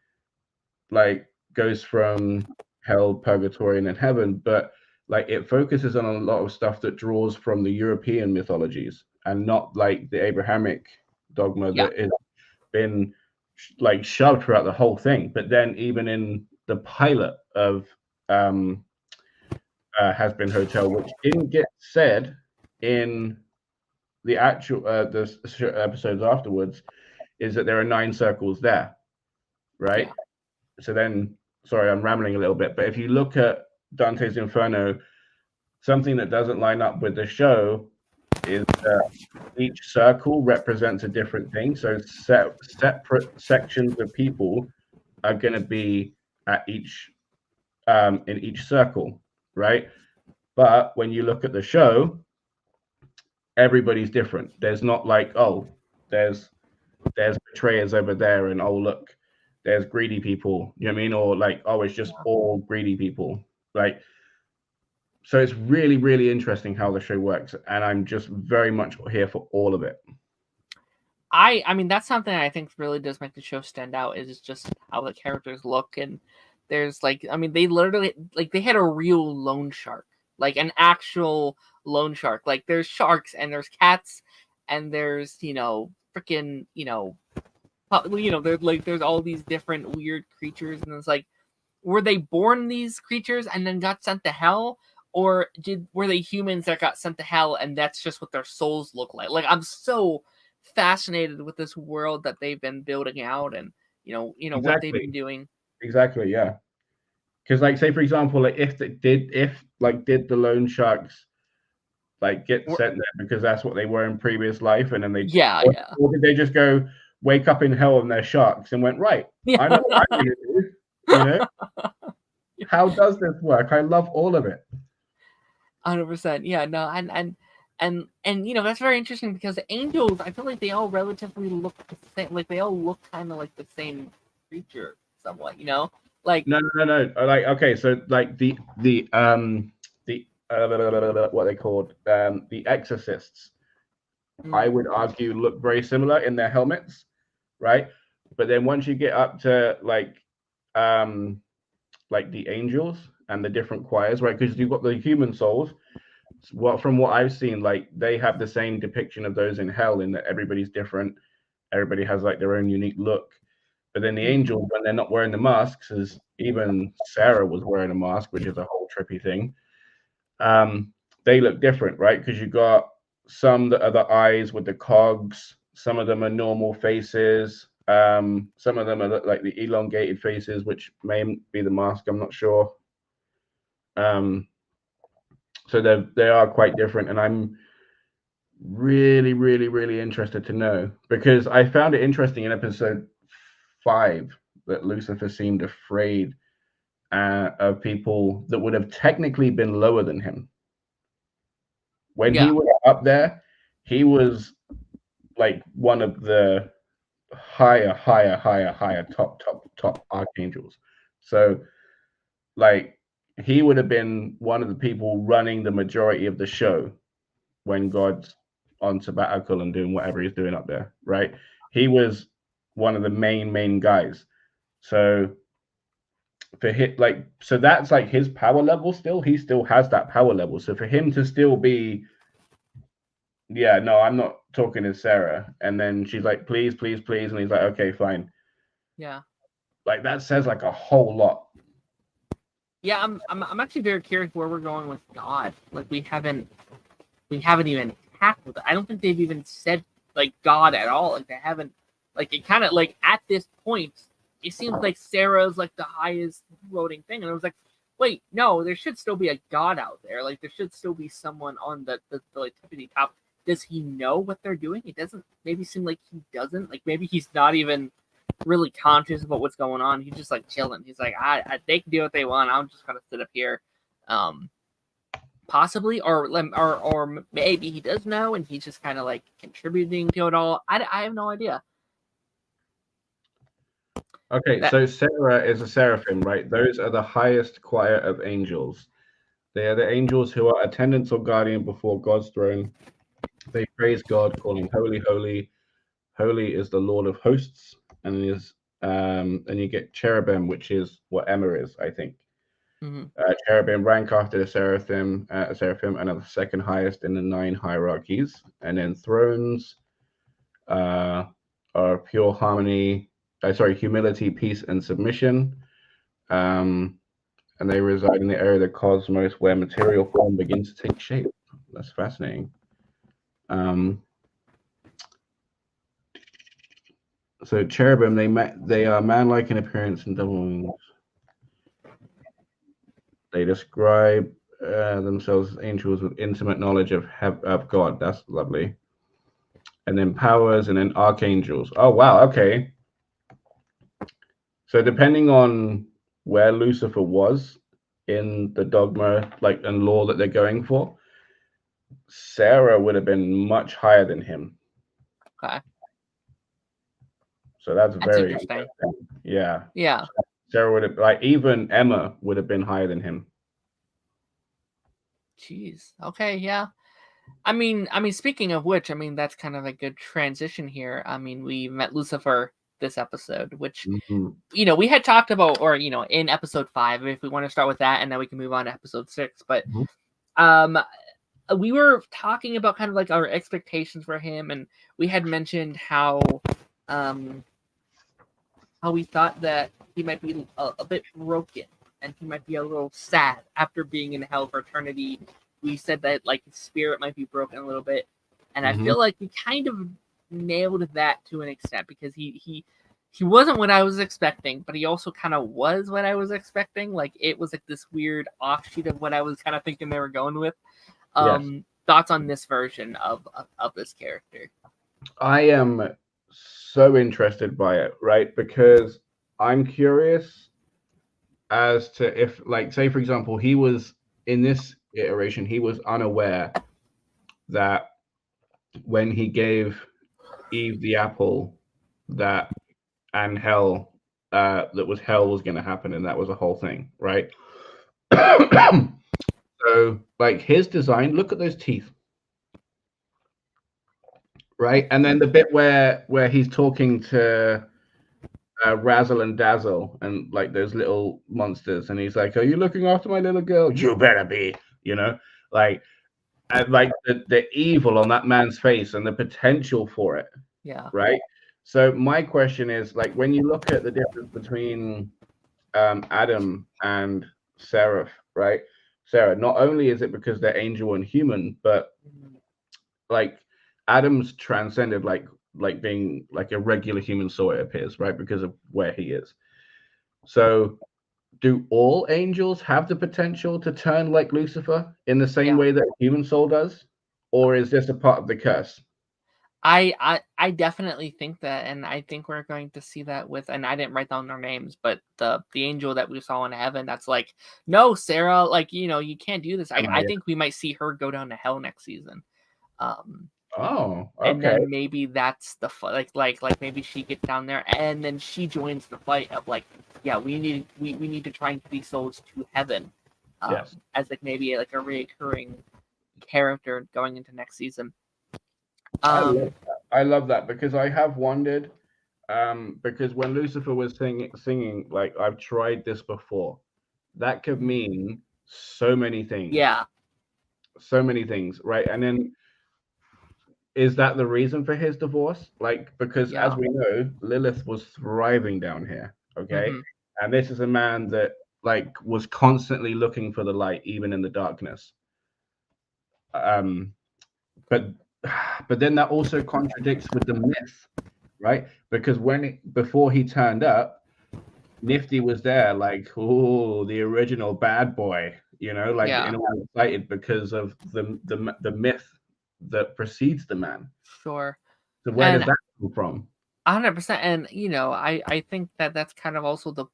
like goes from hell, purgatory, and then heaven, but like it focuses on a lot of stuff that draws from the European mythologies and not like the Abrahamic dogma that has been like shoved throughout the whole thing. But then even in the pilot of Hazbin Hotel, which didn't get said in the actual the episodes afterwards, is that there are 9 circles there, right? So then, sorry, I'm rambling a little bit, but if you look at Dante's Inferno, something that doesn't line up with the show is that each circle represents a different thing. So separate sections of people are going to be at each in each circle, right? But when you look at the show, everybody's different. There's not like, oh, there's betrayers over there, and oh look, there's greedy people. You know what I mean? Or like, oh, it's just all greedy people. Like, so it's really, really interesting how the show works, and I'm just very much here for all of it. I mean, that's something I think really does make the show stand out, is just how the characters look. And there's like, I mean, they literally, like, they had a real loan shark, like an actual loan shark. Like there's sharks and there's cats and there's, freaking, there's like, there's all these different weird creatures. And it's like, were they born these creatures and then got sent to hell? Or were they humans that got sent to hell and that's just what their souls look like? Like, I'm so fascinated with this world that they've been building out, and exactly. What they've been doing. Exactly, yeah. Because like, say for example, like if did the loan sharks like get sent there because that's what they were in previous life, and then they or did they just go wake up in hell and they're sharks and went, right, I know what I'm gonna do. How does this work? I love all of it. 100%. Yeah, no, and that's very interesting because the angels, I feel like they all relatively look the same. Like they all look kind of like the same creature, somewhat. Like no. Like, okay, so like the what they called the exorcists, I would argue look very similar in their helmets, right? But then once you get up to like the angels and the different choirs, right? Because you've got the human souls. From what I've seen, like they have the same depiction of those in hell, in that everybody's different, everybody has like their own unique look. But then the angels, when they're not wearing the masks, as even Sarah was wearing a mask, which is a whole trippy thing, they look different, right? Because you got some that are the eyes with the cogs, some of them are normal faces, some of them are like the elongated faces, which may be the mask, I'm not sure. So they are quite different, and I'm really, really, really interested to know, because I found it interesting in episode 5 that Lucifer seemed afraid of people that would have technically been lower than him. When he was up there, he was like one of the higher, top archangels. So, like, he would have been one of the people running the majority of the show when God's on sabbatical and doing whatever he's doing up there, right? He was one of the main guys. So for him, like, so that's like his power level still. He still has that power level. So for him to still be, yeah, no, I'm not talking to Sarah. And then she's like, please. And he's like, okay, fine. Yeah. Like, that says like a whole lot. Yeah, I'm actually very curious where we're going with God. Like, we haven't even tackled it. I don't think they've even said like God at all. Like, they haven't, like, it kind of like at this point it seems like Sarah's like the highest voting thing, and I was like, wait, no, there should still be a God out there. Like, there should still be someone on the like tippity top. Does he know what they're doing? It doesn't maybe seem like he doesn't. Like, maybe he's not even really conscious about what's going on. He's just like chilling. He's like, they can do what they want. I'm just gonna sit up here. Possibly, or maybe he does know, and he's just kind of like contributing to it all. I have no idea. Okay, so Sarah is a seraphim, right? Those are the highest choir of angels. They are the angels who are attendants or guardian before God's throne. They praise God, calling holy, holy, holy is the Lord of hosts, and you get cherubim, which is what Emma is, I think. Mm-hmm. Cherubim rank after the seraphim, and are the second highest in the 9 hierarchies. And then thrones are pure harmony. Humility, peace, and submission. And they reside in the area of the cosmos where material form begins to take shape. That's fascinating. So cherubim, they are man-like in appearance and double wings. They describe themselves as angels with intimate knowledge of God. That's lovely. And then powers, and then archangels. Oh wow, okay. So depending on where Lucifer was in the dogma, like, and law that they're going for, Sarah would have been much higher than him. Okay. So that's very interesting. Yeah. Yeah. Sarah would have, like, even Emma would have been higher than him. Jeez. Okay. Yeah. I mean, speaking of which, I mean, that's kind of a good transition here. I mean, we met Lucifer this episode, which, you know, we had talked about, or, you know, in episode 5, if we want to start with that, and then we can move on to episode 6. But we were talking about kind of like our expectations for him, and we had mentioned how we thought that he might be a bit broken, and he might be a little sad after being in hell for eternity. We said that like his spirit might be broken a little bit, and I feel like we kind of nailed that to an extent, because he wasn't what I was expecting, but he also kind of was what I was expecting. Like, it was like this weird offshoot of what I was kind of thinking they were going with. Thoughts on this version of this character? I am so interested by it, right? Because I'm curious as to if, like, say for example, he was in this iteration, he was unaware that when he gave Eve the apple, that and hell, that was going to happen, and that was a whole thing, right? So, like, his design, look at those teeth, right? And then the bit where he's talking to Razzle and Dazzle and like those little monsters, and he's like, "Are you looking after my little girl? You better be," you know, like, and like the evil on that man's face and the potential for it. Yeah. Right. So my question is, like, when you look at the difference between Adam and Seraph, right? Sarah, not only is it because they're angel and human, but like Adam's transcended like being like a regular human soul, it appears, right? Because of where he is. So do all angels have the potential to turn like Lucifer in the same way that a human soul does? Or is this a part of the curse? I definitely think that, and I think we're going to see that with, and I didn't write down their names, but the angel that we saw in heaven, that's like, no, Sarah, like, you can't do this. I think we might see her go down to hell next season. Oh, and okay. then maybe that's the fight, like maybe she gets down there and then she joins the fight of like, yeah, we need to try and get these souls to heaven, Yes. as like maybe like a recurring character going into next season. I love that because I have wondered, because when Lucifer was singing, like, I've tried this before, that could mean so many things. Yeah. So many things, right? And then, is that the reason for his divorce? Like, because as we know, Lilith was thriving down here, okay? Mm-hmm. And this is a man that, like, was constantly looking for the light, even in the darkness. But then that also contradicts with the myth, right? Because before he turned up, Nifty was there, like, oh, the original bad boy, like, and all excited because of the myth that precedes the man. Sure. So where does that come from? 100%. And I think that's kind of also the,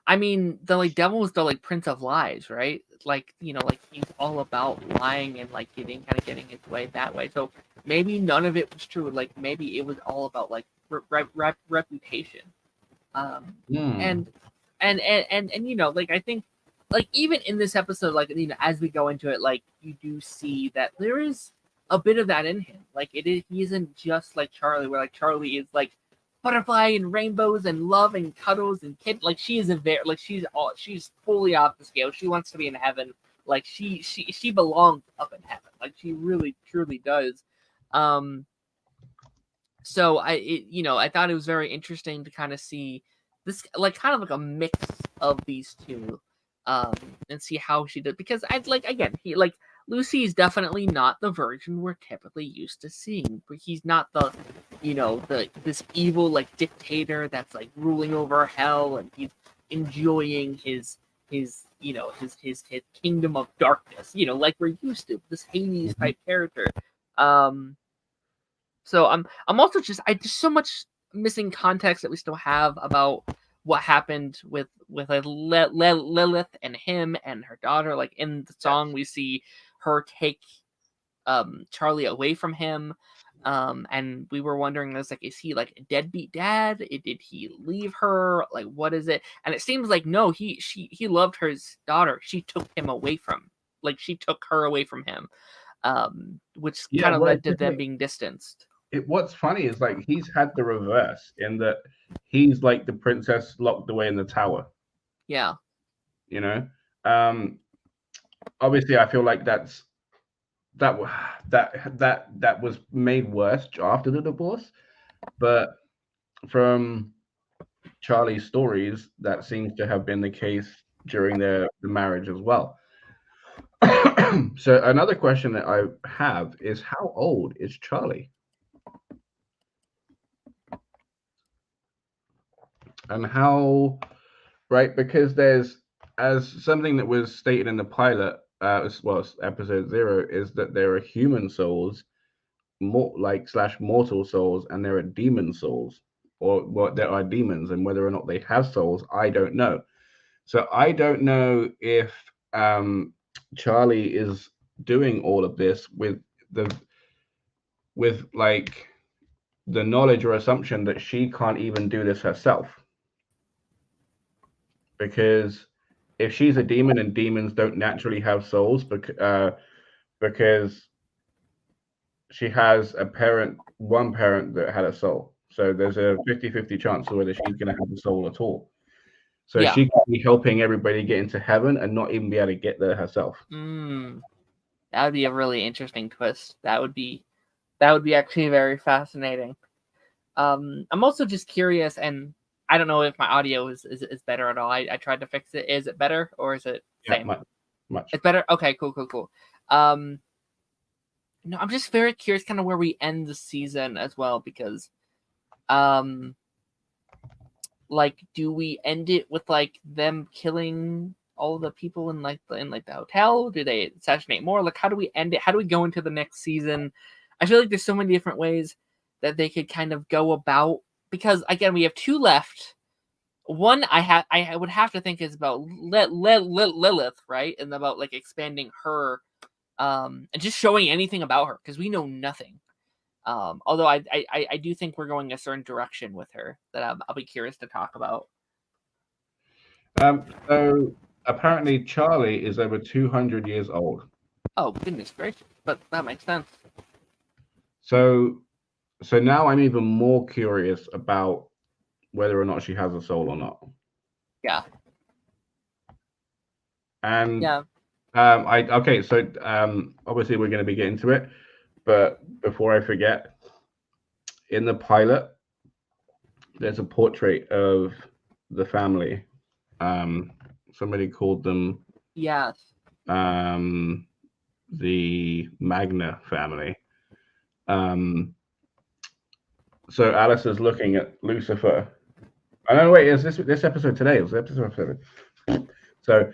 I mean, the like devil is the like prince of lies, right? Like, like he's all about lying and like getting his way that way. So maybe none of it was true. Like maybe it was all about like reputation. And like I think, like even in this episode, like as we go into it, like you do see that there is a bit of that in him. Like he isn't just like Charlie, where like Charlie is like butterfly and rainbows and love and cuddles and kid. Like she is she's fully off the scale. She wants to be in heaven. Like she belongs up in heaven. Like she really truly does. So I thought it was very interesting to kind of see this, like kind of like a mix of these two, and see how she did, because I like, again, Lucy is definitely not the version we're typically used to seeing. But he's not the, this evil like dictator that's like ruling over hell and he's enjoying his kingdom of darkness. Like we're used to this Hades type character. So I'm also just so much missing context that we still have about what happened with Lilith and him and her daughter. Like in the song, we see her take Charlie away from him, and we were wondering, is he like a deadbeat dad? Did he leave her? Like, what is it? And it seems like no, he loved his daughter. She took him away from, she took her away from him, which kind of led to them being distanced. What's funny is like he's had the reverse in that he's like the princess locked away in the tower. Yeah. Obviously I feel like that was made worse after the divorce, but from Charlie's stories, that seems to have been the case during the marriage as well. So another question that I have is, how old is Charlie? And how, right? Because there's, as something that was stated in the pilot, as well as episode 0, is that there are human souls, mortal souls, and there are demon souls, or what, there are demons, and whether or not they have souls, I don't know. So I don't know if Charlie is doing all of this with like the knowledge or assumption that she can't even do this herself. Because if she's a demon and demons don't naturally have souls, because she has one parent that had a soul. So there's a 50-50 chance of whether she's going to have a soul at all. So she could be helping everybody get into heaven and not even be able to get there herself. That would be a really interesting twist. That would be actually very fascinating. I'm also just curious, and I don't know if my audio is better at all. I tried to fix it. Is it better or is it same? Much. It's better? Okay, cool. No, I'm just very curious kind of where we end the season as well, because like, do we end it with like them killing all the people in the hotel? Do they assassinate more? Like, how do we end it? How do we go into the next season? I feel like there's so many different ways that they could kind of go about, because again, we have 2 left. One I would have to think is about Lilith, right? And about like expanding her, and just showing anything about her, because we know nothing. Although I do think we're going a certain direction with her that I'll be curious to talk about. So apparently Charlie is over 200 years old. Oh, goodness gracious. But that makes sense. So now I'm even more curious about whether or not she has a soul or not. Yeah. And yeah. So obviously we're going to be getting to it, but before I forget, in the pilot, there's a portrait of the family. Somebody called them Yes. The Magna family. So Alice is looking at Lucifer. I don't know. Wait, is this episode today? It was episode 7. So,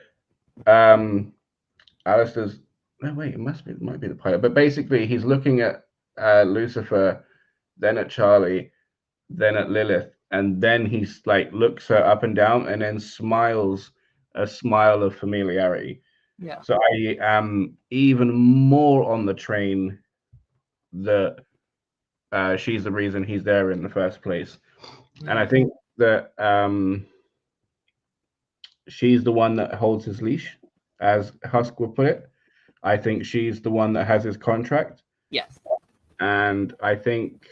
Alistair's. No, wait, it might be the pilot. But basically, he's looking at Lucifer, then at Charlie, then at Lilith, and then he's like looks her up and down, and then smiles a smile of familiarity. Yeah. So I am even more on the train that she's the reason he's there in the first place, and I think that she's the one that holds his leash, as Husk would put it. I think she's the one that has his contract. Yes. And I think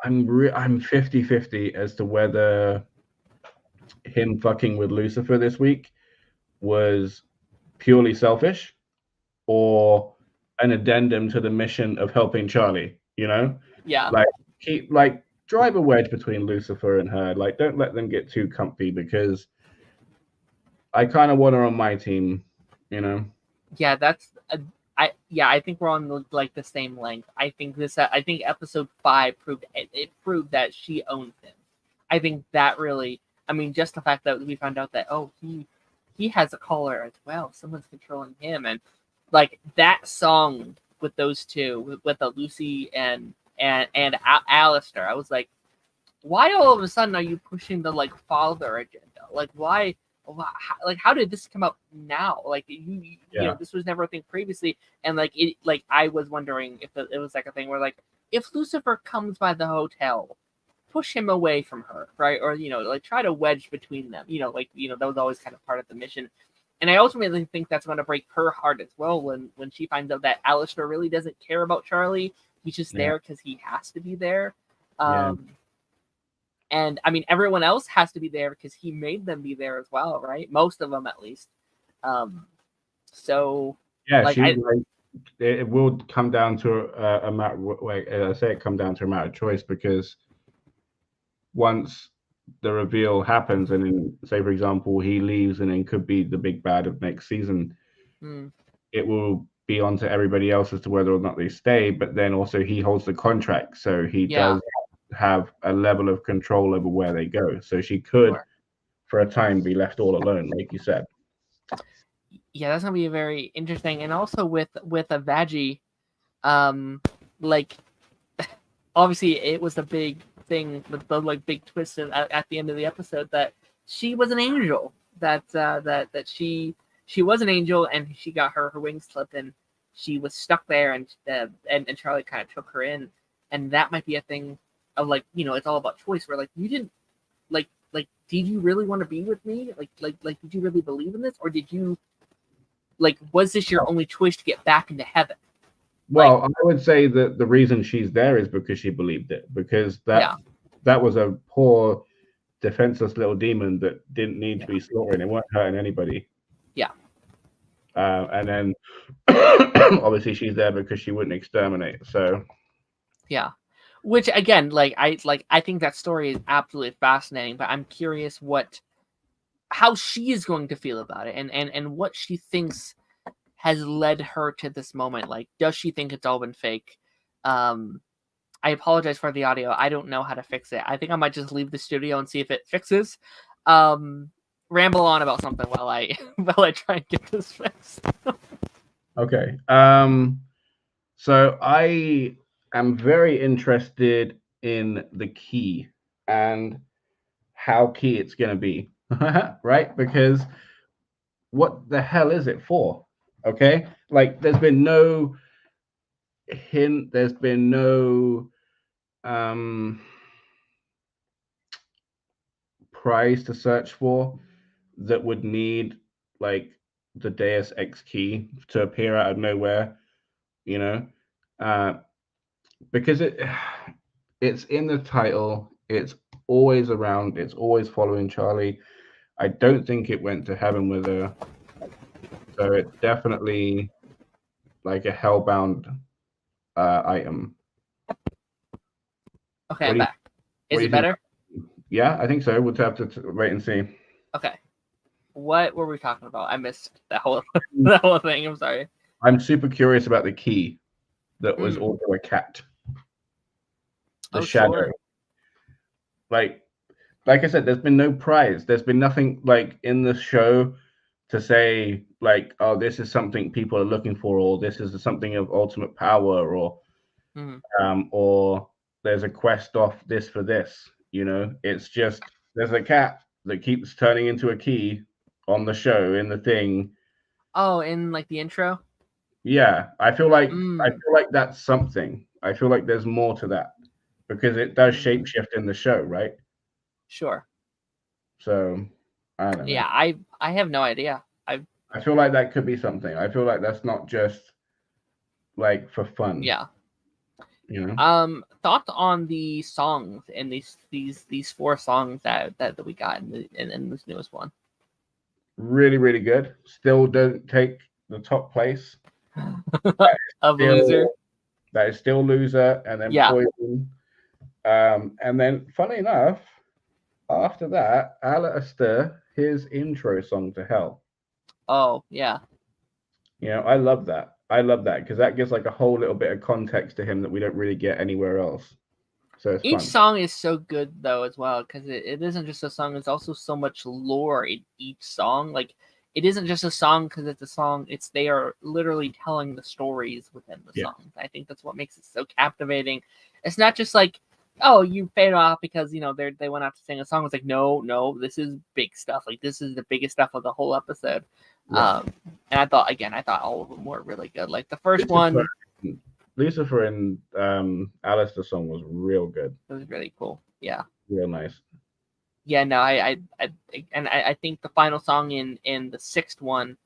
I'm 50-50 as to whether him fucking with Lucifer this week was purely selfish or an addendum to the mission of helping Charlie, you know? Yeah. Like drive a wedge between Lucifer and her. Like, don't let them get too comfy, because I kind of want her on my team, you know? Yeah, that's I think we're on the same length. I think episode 5 proved that she owns him. I think that really, I mean, just the fact that we found out that he has a caller as well. Someone's controlling him, and like that song with those two, with the Lucy and Alistair, I was like, why all of a sudden are you pushing the like father agenda? Like why? Like how did this come up now? Like you know, this was never a thing previously, and like I was wondering if it was like a thing where like if Lucifer comes by the hotel, push him away from her, right? Or like try to wedge between them. That was always kind of part of the mission. And I ultimately think that's going to break her heart as well when she finds out that Alistair really doesn't care about Charlie. He's just there because he has to be there. And I mean, everyone else has to be there because he made them be there as well, right? Most of them, at least. So yeah, it will come down to a matter. I say it come down to a matter of choice, because once the reveal happens, and then say for example he leaves, and then could be the big bad of next season, it will be on to everybody else as to whether or not they stay. But then also he holds the contract, so he does have a level of control over where they go. So she could, for a time, be left all alone, like you said. Yeah, that's gonna be very interesting. And also with a Vaggie, like obviously it was a big thing with the like big twist at the end of the episode that she was an angel. That she was an angel, and she got her wings clipped, and she was stuck there, and Charlie kind of took her in, and that might be a thing of like, it's all about choice, where like you didn't like did you really want to be with me? Like did you really believe in this, or did you was this your only choice to get back into heaven? Well, I would say that the reason she's there is because she believed it, because that was a poor, defenseless little demon that didn't need to be slaughtered. It weren't hurting anybody. Yeah. And then obviously she's there because she wouldn't exterminate. So yeah. Which again, I think that story is absolutely fascinating, but I'm curious how she is going to feel about it, and what she thinks has led her to this moment. Like, does she think it's all been fake? I apologize for the audio. I don't know how to fix it. I think I might just leave the studio and see if it fixes. Ramble on about something while I try and get this fixed. Okay. So I am very interested in the key and how key it's going to be, right? Because what the hell is it for? Okay, like there's been no hint, there's been no um prize to search for that would need like the Deus Ex key to appear out of nowhere, you know, uh, because it's in the title. It's always around. It's always following Charlie. I don't think it went to heaven with her, so it's definitely like a hellbound item. Okay, What I'm do you back. What Is do it you think? better? Yeah, I think so. We'll have to wait and see. Okay. What were we talking about? I missed that whole that whole thing. I'm sorry. I'm super curious about the key that was Mm. also a cat. The Oh, shadow. sure. Like like I said, there's been no prize. There's been nothing like in the show to say like, oh, this is something people are looking for, or this is something of ultimate power, Mm. or there's a quest off this for this. You know, it's just there's a cat that keeps turning into a key on the show in the thing. Oh, in like the intro. Yeah, I Mm. feel like that's something. I feel like there's more to that because it does Mm. shapeshift in the show, right? Sure. So I don't know. Yeah, I have no idea. I feel like that could be something. I feel like that's not just like for fun, Yeah. you know? Thoughts on the songs and these four songs that we got in this newest one. Really, really good. Still don't take the top place. Of Still, Loser. that is still loser, and then Yeah. poison. And then, funny enough, after that, Alistair, his intro song to Hell. Oh, yeah. You know, I love that. I love that because that gives like a whole little bit of context to him that we don't really get anywhere else. So it's Each fun. song is so good though as well because it isn't just a song. It's also so much lore in each song. Like it isn't just a song because it's a song. It's they are literally telling the stories within the Yeah. songs. I think that's what makes it so captivating. It's not just like, oh, you fade off because they went out to sing a song. It's like no, this is big stuff. Like this is the biggest stuff of the whole episode. Yeah. And I thought all of them were really good. Like the first Lucifer, one, Lucifer and Alistair song was real good. it was really cool. Yeah. Real nice. Yeah, no, I think the final song in the sixth one,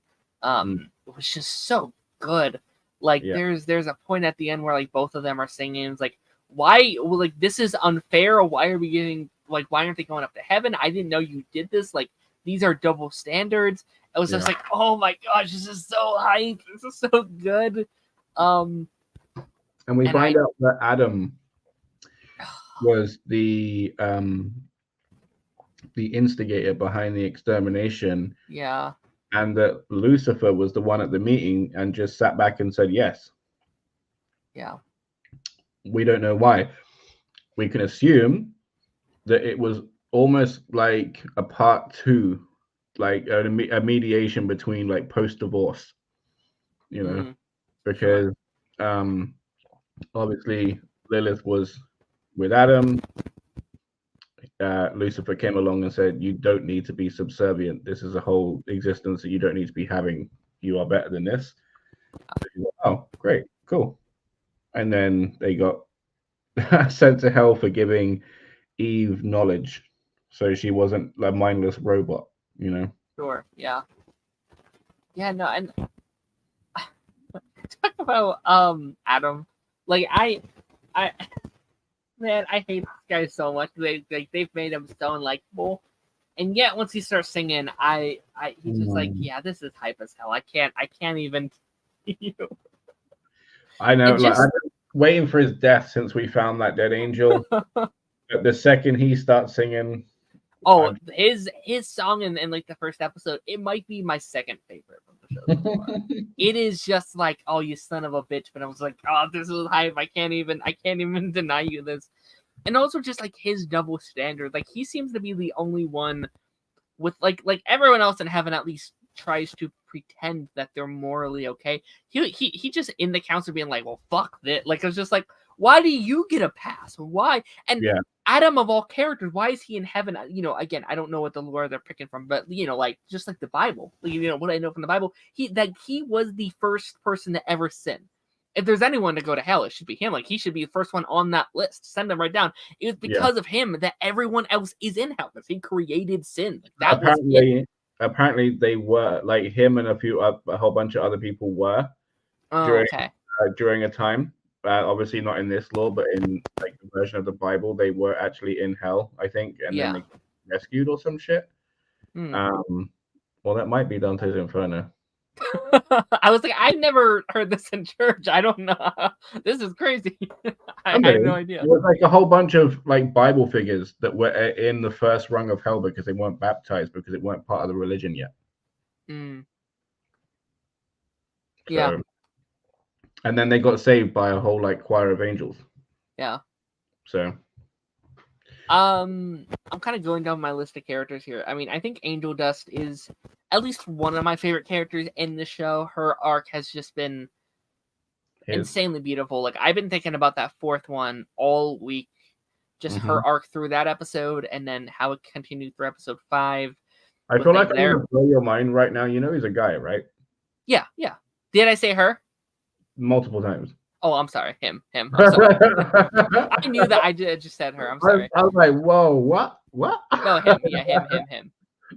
was just so good. Like Yeah. there's a point at the end where like both of them are singing. It's like why? Well, like this is unfair. Why are we getting like why aren't they going up to heaven? I didn't know you did this. Like these are double standards. I was just like, oh my gosh, this is so hype. This is so good. And we find out that Adam was the instigator behind the extermination. Yeah. And that Lucifer was the one at the meeting and just sat back and said yes. Yeah. We don't know why. We can assume that it was almost like a part two, like a mediation between like post-divorce, you know, because obviously Lilith was with Adam. Lucifer came along and said, "You don't need to be subservient. This is a whole existence that you don't need to be having. You are better than this." Oh, great, cool. And then they got sent to hell for giving Eve knowledge, so she wasn't a mindless robot. You know. Sure. Yeah. Yeah. No. And talk about Adam. Like I man, I hate this guy so much. They've made him so unlikable. And yet once he starts singing, he's just like, yeah, this is hype as hell. I can't even I know, like I've been waiting for his death since we found that dead angel. But the second he starts singing, his song in like the first episode, it might be my second favorite from the show so far. It is just like, oh, you son of a bitch, but I was like, oh, this is hype. I can't even deny you this. And also just like his double standard, like he seems to be the only one with like everyone else in heaven at least tries to pretend that they're morally okay. He just in the council being like, well, fuck this. Like, I was just like, why do you get a pass? Why? And Adam of all characters, why is he in heaven? You know, again, I don't know what the lore they're picking from, but you know, like just like the Bible, you know, what I know from the Bible, he was the first person to ever sin. If there's anyone to go to hell, it should be him. Like, he should be the first one on that list. Send them right down. It was because of him that everyone else is in hell. He created sin. Like, that apparently they were, like, him and a whole bunch of other people were during a time. Obviously not in this law, but in like the version of the Bible, they were actually in hell, I think, and then they got rescued or some shit. Well, that might be Dante's Inferno. I was like, I've never heard this in church. I don't know. This is crazy. I have no idea. There was like a whole bunch of like Bible figures that were in the first rung of hell because they weren't baptized because it weren't part of the religion yet. So, and then they got saved by a whole like choir of angels. Yeah. So I'm kind of going down my list of characters here. I mean, I think Angel Dust is at least one of my favorite characters in the show. Her arc has just been insanely beautiful. Like, I've been thinking about that fourth one all week. Just her arc through that episode, and then how it continued through episode 5. I feel like I'm gonna blow your mind right now. You know he's a guy, right? Yeah. Did I say her? Multiple times. Oh, I'm sorry. Him. I'm sorry. I knew that I just said her. I'm sorry. I was like, whoa, what? No, him. Yeah, him.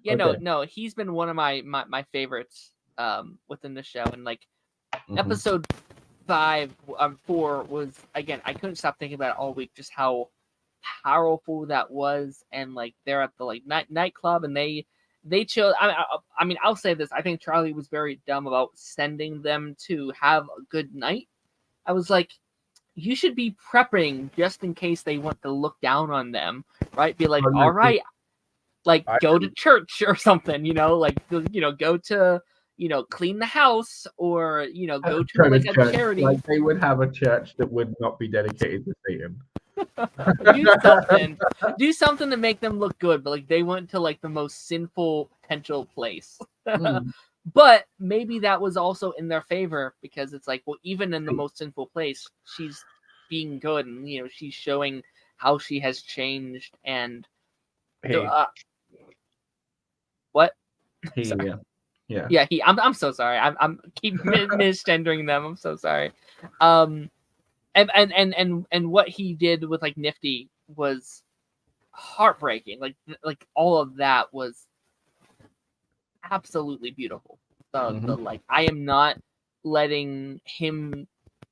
Yeah, okay. No. He's been one of my favorites within the show, and like episode 4 was, again, I couldn't stop thinking about it all week, just how powerful that was. And like they're at the like nightclub, and they chose. I mean, I'll say this. I think Charlie was very dumb about sending them to have a good night. I was like, you should be prepping just in case they want to look down on them, right? Be like, all right, like go to church or something, you know, like, you know, go to, you know, clean the house, or, you know, go to like a charity. Like, they would have a church that would not be dedicated to Satan. Do something to make them look good, but like they went to like the most sinful potential place. But maybe that was also in their favor, because it's like, well, even in the most sinful place, she's being good, and you know, she's showing how she has changed. And what? Yeah. I'm so sorry. I'm keep misgendering them. I'm so sorry. And what he did with like Nifty was heartbreaking. Like all of that was absolutely beautiful. The like, I am not letting him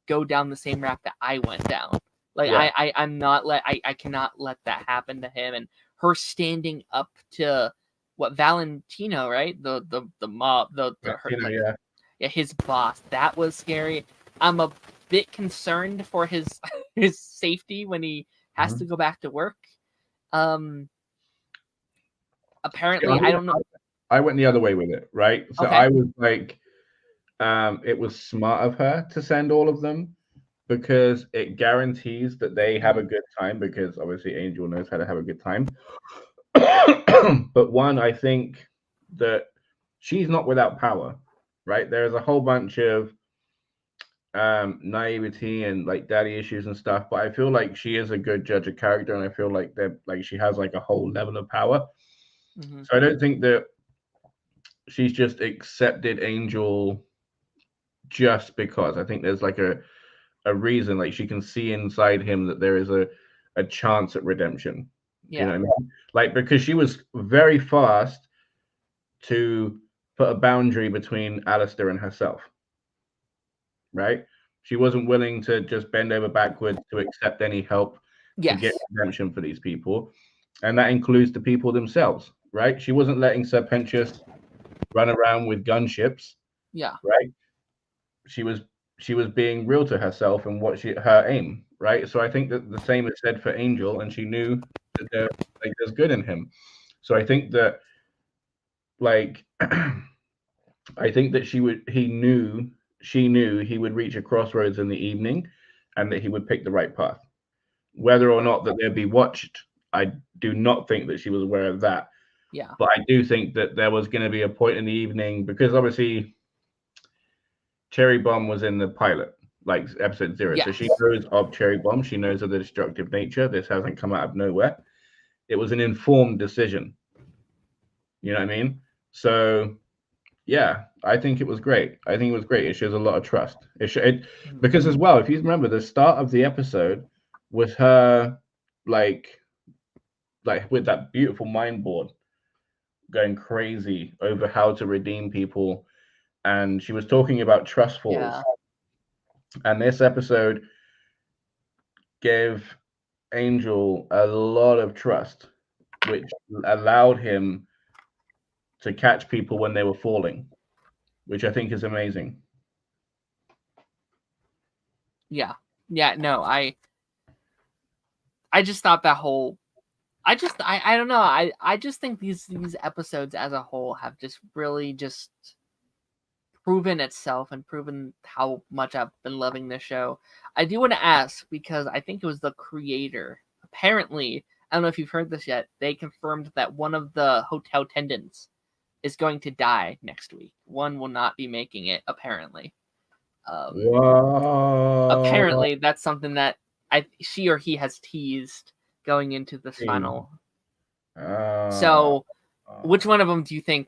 go down the same route that I went down. Like, I'm not I cannot let that happen to him. And her standing up to what, Valentino, right? The mob, his boss. That was scary. I'm a bit concerned for his safety when he has to go back to work. Apparently, I don't know. I went the other way with it, right? So I was like, it was smart of her to send all of them, because it guarantees that they have a good time, because obviously Angel knows how to have a good time. But one, I think that she's not without power, right? There's a whole bunch of naivety and like daddy issues and stuff, but I feel like she is a good judge of character, and I feel like she has like a whole level of power. So I don't think that she's just accepted Angel just because. I think there's like a reason, like she can see inside him that there is a chance at redemption. You know what I mean? Like, because she was very fast to put a boundary between Alistair and herself, right? She wasn't willing to just bend over backwards to accept any help to get redemption for these people. And that includes the people themselves, right? She wasn't letting Serpentius run around with gunships. Right? She was being real to herself and what her aim, right? So I think that the same is said for Angel, and she knew that there's good in him. So I think that like I think that she knew he would reach a crossroads in the evening, and that he would pick the right path. Whether or not that they'd be watched, I do not think that she was aware of that. Yeah. But I do think that there was going to be a point in the evening, because obviously Cherry Bomb was in the pilot, like episode 0. Yes. So she knows of Cherry Bomb. She knows of the destructive nature. This hasn't come out of nowhere. It was an informed decision. You know what I mean? So yeah, I think it was great. I think it was great. It shows a lot of trust. Because as well, if you remember, the start of the episode was her like with that beautiful mind board going crazy over how to redeem people, and she was talking about trust falls. Yeah. And this episode gave Angel a lot of trust, which allowed him to catch people when they were falling, which I think is amazing. Yeah. Yeah. No, I just thought that whole. I don't know. I just think these episodes as a whole have just really just proven itself and proven how much I've been loving this show. I do want to ask, because I think it was the creator. Apparently, I don't know if you've heard this yet, they confirmed that one of the hotel attendants is going to die next week. One will not be making it, apparently. Apparently, that's something that she or he has teased going into this final. So, which one of them do you think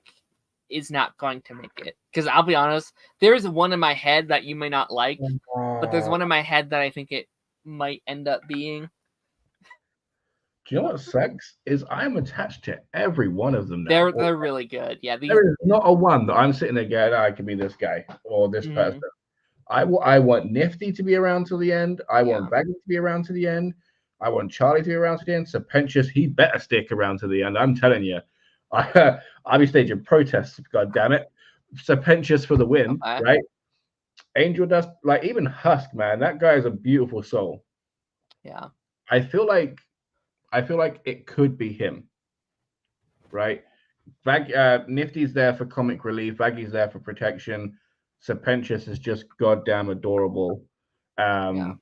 is not going to make it? Because I'll be honest, there is one in my head that you may not like, but there's one in my head that I think it might end up being. Do you know what sucks? Is I'm attached to every one of them now. They're really good. Yeah, there is not a one that I'm sitting there going, I could be this guy or this person. I want Nifty to be around till the end. I want Baggy to be around to the end. I want Charlie to be around to the end. Serpentious, he better stick around to the end. I'm telling you. I'll be staging protests, god damn it. Serpentious for the win, right? Angel Dust, like even Husk, man, that guy is a beautiful soul. Yeah. I feel like it could be him, right? Nifty's there for comic relief. Baggy's there for protection. Serpentious is just goddamn adorable. So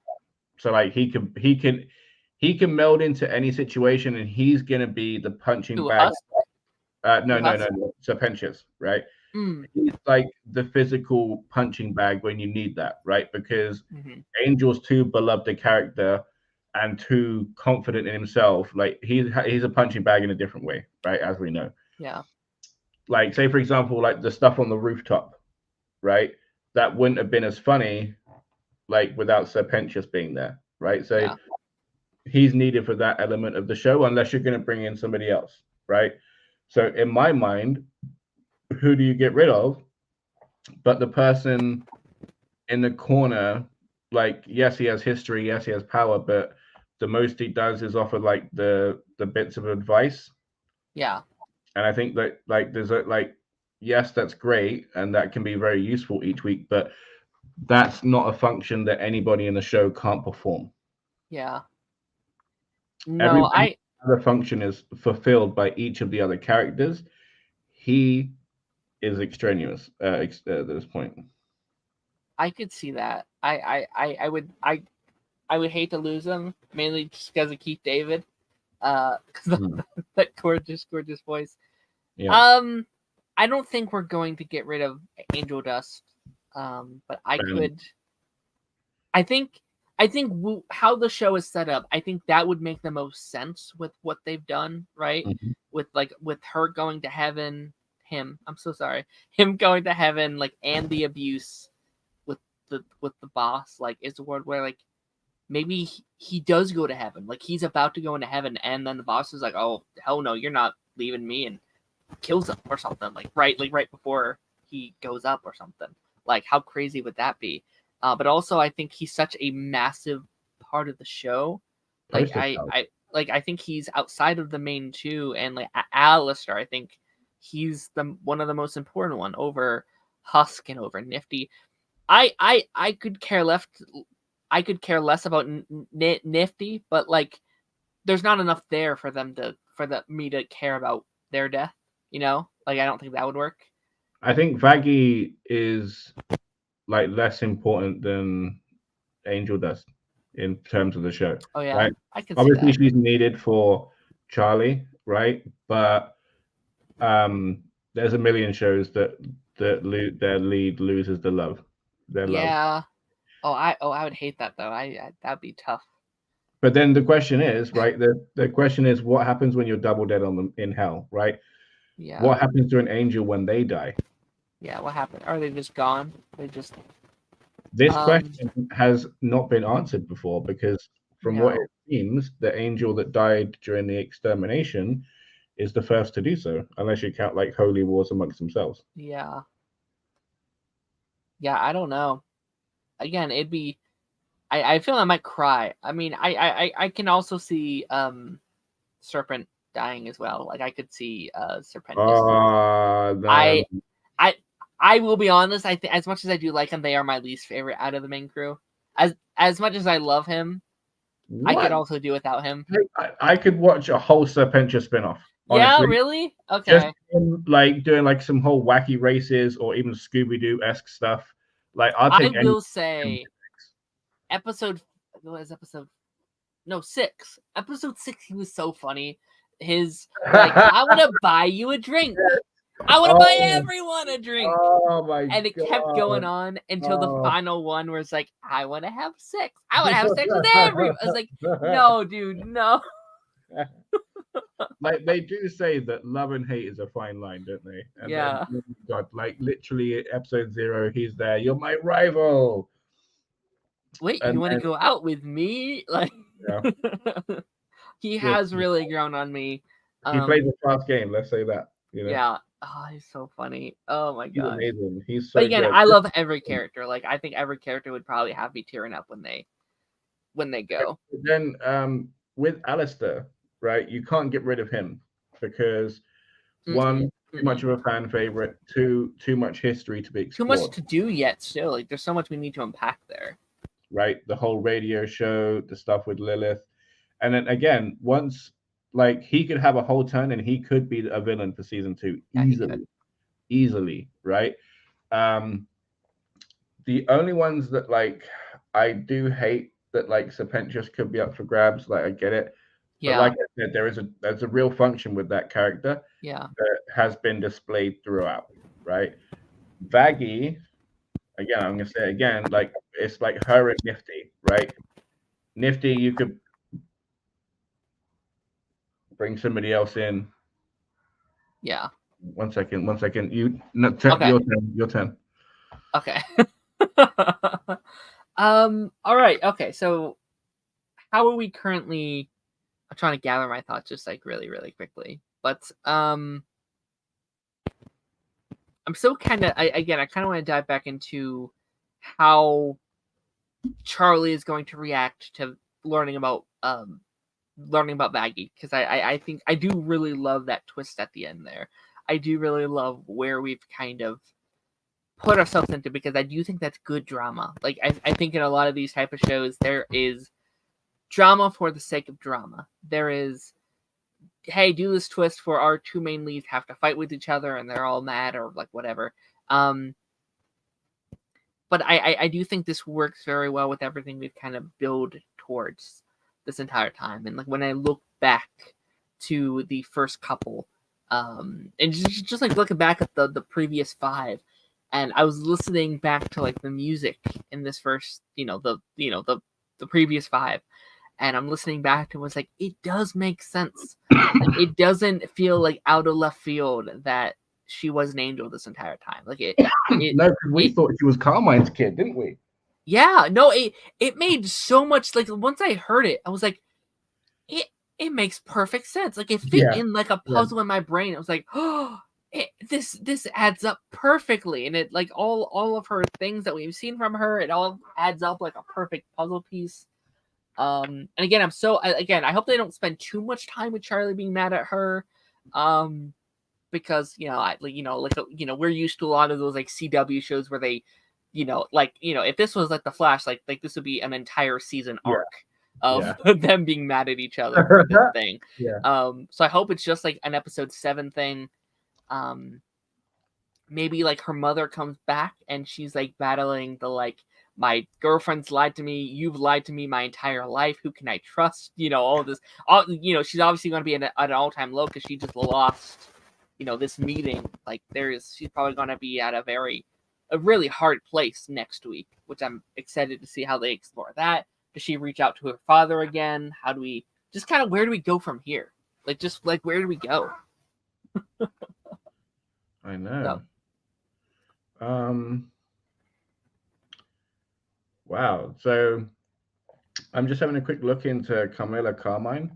like he can meld into any situation, and he's gonna be the punching bag. No, Serpentious, right? He's like the physical punching bag when you need that, right? Because Angel's too beloved a character and too confident in himself. Like he's a punching bag in a different way, right? As we know. Yeah. Like, say for example, like the stuff on the rooftop, right? That wouldn't have been as funny, like without Serpentious being there, right? So he's needed for that element of the show, unless you're going to bring in somebody else, right? So in my mind, who do you get rid of? But the person in the corner, like, yes, he has history, yes, he has power, but the most he does is offer like the bits of advice. Yeah. And I think that like there's yes, that's great, and that can be very useful each week, but that's not a function that anybody in the show can't perform. Yeah. No, the function is fulfilled by each of the other characters. He is extraneous at this point. I could see that. I would hate to lose him, mainly just because of Keith David. Because that gorgeous voice. Yeah. I don't think we're going to get rid of Angel Dust. But I could. I think how the show is set up, I think that would make the most sense with what they've done, right? With her going to heaven, him going to heaven, like, and the abuse with the boss, like, is the word where, like, maybe he does go to heaven, like he's about to go into heaven, and then the boss is like, oh hell no, you're not leaving me, and kills him or something, like right before he goes up or something. Like, how crazy would that be? But also, I think he's such a massive part of the show. Like, I think he's outside of the main two, and like Alistair, I think he's one of the most important one over Husk and over Nifty. I could care less. I could care less about Nifty, but like, there's not enough there for me to care about their death. You know, like, I don't think that would work. I think Vaggie is like less important than Angel Dust in terms of the show. Oh yeah, right? I can. Obviously, she's needed for Charlie, right? But There's a million shows that their lead loses their love. Yeah. Oh, I would hate that though. That'd be tough. But then the question is, right? The question is, what happens when you're double dead on them in hell, right? Yeah. What happens to an angel when they die? Yeah. What happened? Are they just gone? They just. This question has not been answered before because, from what it seems, the angel that died during the extermination is the first to do so, unless you count like holy wars amongst themselves. Yeah. Yeah, I don't know. Again, it'd be. I feel I might cry. I mean, I can also see Serpent dying as well. Like I could see Serpent. I will be honest. I think as much as I do like him, they are my least favorite out of the main crew. As much as I love him, I could also do without him. I could watch a whole Serpentia spinoff. Yeah, really? Okay. Just like doing like some whole wacky races or even Scooby-Doo-esque stuff. Like I will say, episode 6. Episode 6, he was so funny. His like, I want to buy you a drink. I want to buy everyone a drink. Oh my god! And it kept going on until the final one, where it's like, I want to have sex. I want to have sex with everyone. I was like, no, dude, no. Like they do say that love and hate is a fine line, don't they? And yeah. Then, oh God, like literally episode 0, he's there. You're my rival. Wait, you want to go out with me? Like, yeah. He has really grown on me. He plays a fast game. Let's say that. You know? Yeah. Oh, he's so funny. Oh my god. He's amazing. He's so. But again, good. I love every character. Like, I think every character would probably have me tearing up when they go. Then with Alistair, right? You can't get rid of him because one, too much of a fan favorite. Two, too much history to be explored. Too much to do yet. Still, like, there's so much we need to unpack there. Right, the whole radio show, the stuff with Lilith, and then again, once like he could have a whole turn and he could be a villain for season 2 easily, right? The only ones that like I do hate that like Serpentius could be up for grabs. Like I get it, but like I said, there's a real function with that character. That has been displayed throughout, right? Vaggie. Again, I'm gonna say it again, like it's like her and Nifty, right? Nifty, you could bring somebody else in. Yeah. One second. Your turn. Okay. All right. Okay. So, how are we currently? I'm trying to gather my thoughts, just like really, really quickly. But I'm still kind of, I kind of want to dive back into how Charlie is going to react to learning about Vaggie, because I think I do really love that twist at the end there. I do really love where we've kind of put ourselves into, because I do think that's good drama. Like I think in a lot of these type of shows there is drama for the sake of drama. There is, hey, do this twist for our two main leads have to fight with each other and they're all mad or like whatever. But I do think this works very well with everything we've kind of built towards this entire time. And like when I look back to the first couple, and just like looking back at the previous 5, and I was listening back to like the music in this first, the previous 5. And I'm listening back and was like, it does make sense. Like, it doesn't feel like out of left field that she was an angel this entire time. Like no, we thought she was Carmine's kid, didn't we? Yeah, no, it made so much, like once I heard it, I was like, it makes perfect sense. Like it fit in like a puzzle in my brain. I was like, oh, this adds up perfectly, and it like all of her things that we've seen from her, it all adds up like a perfect puzzle piece. And again, I hope they don't spend too much time with Charlie being mad at her, because we're used to a lot of those like CW shows where they, if this was like The Flash, like this would be an entire season arc of them being mad at each other for this thing. So I hope it's just like an episode 7 thing. Maybe like her mother comes back and she's like battling the like, my girlfriend's lied to me. You've lied to me my entire life. Who can I trust? All this. She's obviously going to be at an all-time low because she just lost this meeting, like she's probably going to be at a really hard place next week, which I'm excited to see how they explore that. Does she reach out to her father again? How do we just kind of, where do we go from here? Like where do we go? I know. Wow. So I'm just having a quick look into Camilla Carmine,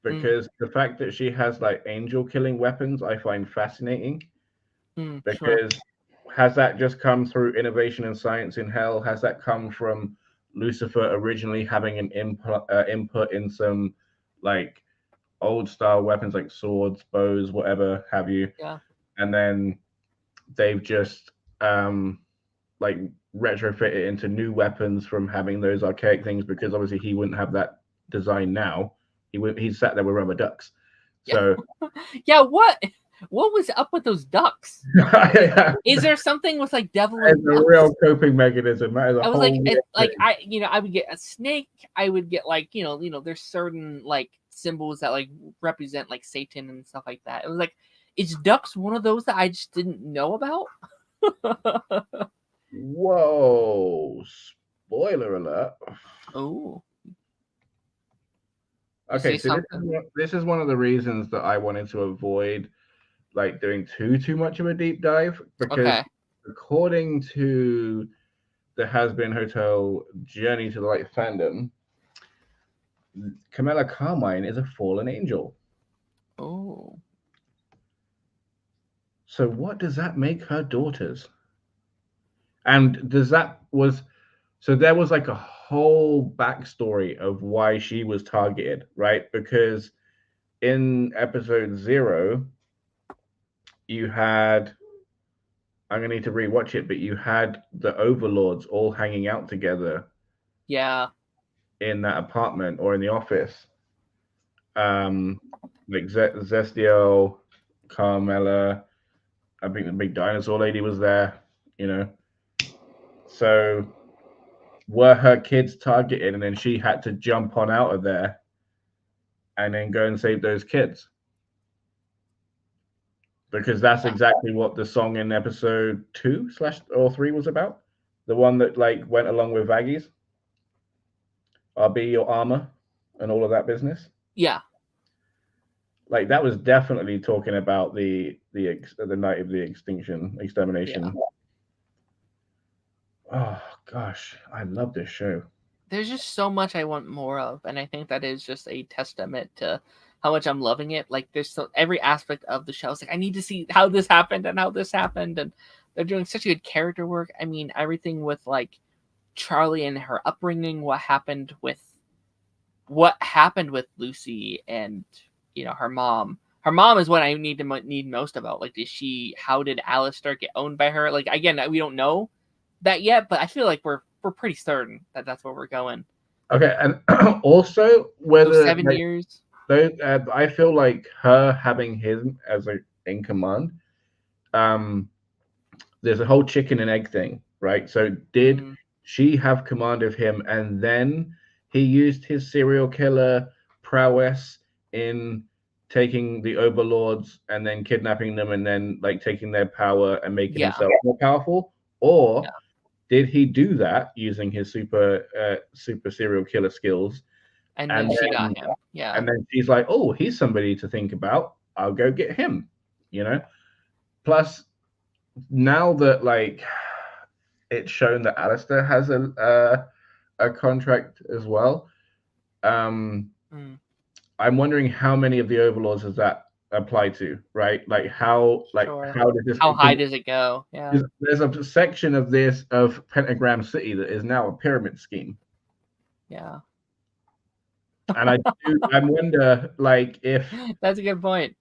because the fact that she has like angel killing weapons, I find fascinating. Because has that just come through innovation and science in hell? Has that come from Lucifer originally having an input in some like old style weapons like swords, bows, whatever have you? Yeah. And then they've just like retrofit it into new weapons from having those archaic things, because obviously he wouldn't have that design now. He sat there with rubber ducks. So yeah, what was up with those ducks? Is there something with like devil? It's a real coping mechanism. That is a I was whole I would get a snake. I would get like there's certain like symbols that like represent like Satan and stuff like that. It was like, is ducks one of those that I just didn't know about? Whoa! Spoiler alert. Oh. Okay, so this is one of the reasons that I wanted to avoid like doing too much of a deep dive, because according to the Hazbin Hotel Journey to the Light fandom, Camilla Carmine is a fallen angel. Oh. So what does that make her daughters? And so there was like a whole backstory of why she was targeted, right? Because in episode 0, you had, I'm gonna need to rewatch it, but you had the overlords all hanging out together. Yeah. In that apartment or in the office. Like Zestiel, Carmela, I think the big dinosaur lady was there, So were her kids targeted, and then she had to jump on out of there and then go and save those kids? Because that's exactly what the song in episode 2/3 was about. The one that like went along with Vaggy's. I'll be your armor and all of that business. Yeah. Like that was definitely talking about the night of the extermination. Yeah. Oh gosh, I love this show. There's just so much I want more of, and I think that is just a testament to how much I'm loving it. Like there's every aspect of the show. It's like I need to see how this happened and how this happened, and they're doing such good character work. I mean, everything with like Charlie and her upbringing, what happened with Lucy and her mom. Her mom is what I need most about. Like, how did Alistair get owned by her? Like, again, we don't know that yet, but I feel like we're pretty certain that that's where we're going. Okay, and also whether those 7 years. I feel like her having him as in command. There's a whole chicken and egg thing, right? So did she have command of him, and then he used his serial killer prowess in taking the overlords and then kidnapping them and then like taking their power and making himself more powerful? Or did he do that using his super serial killer skills? And then she got him. Yeah. And then she's like, oh, he's somebody to think about. I'll go get him, Plus, now that like it's shown that Alistair has a contract as well, I'm wondering how many of the overlords does that apply to, right? Like how high does it go? Yeah. There's a section of Pentagram City that is now a pyramid scheme. Yeah. And I wonder like if that's a good point.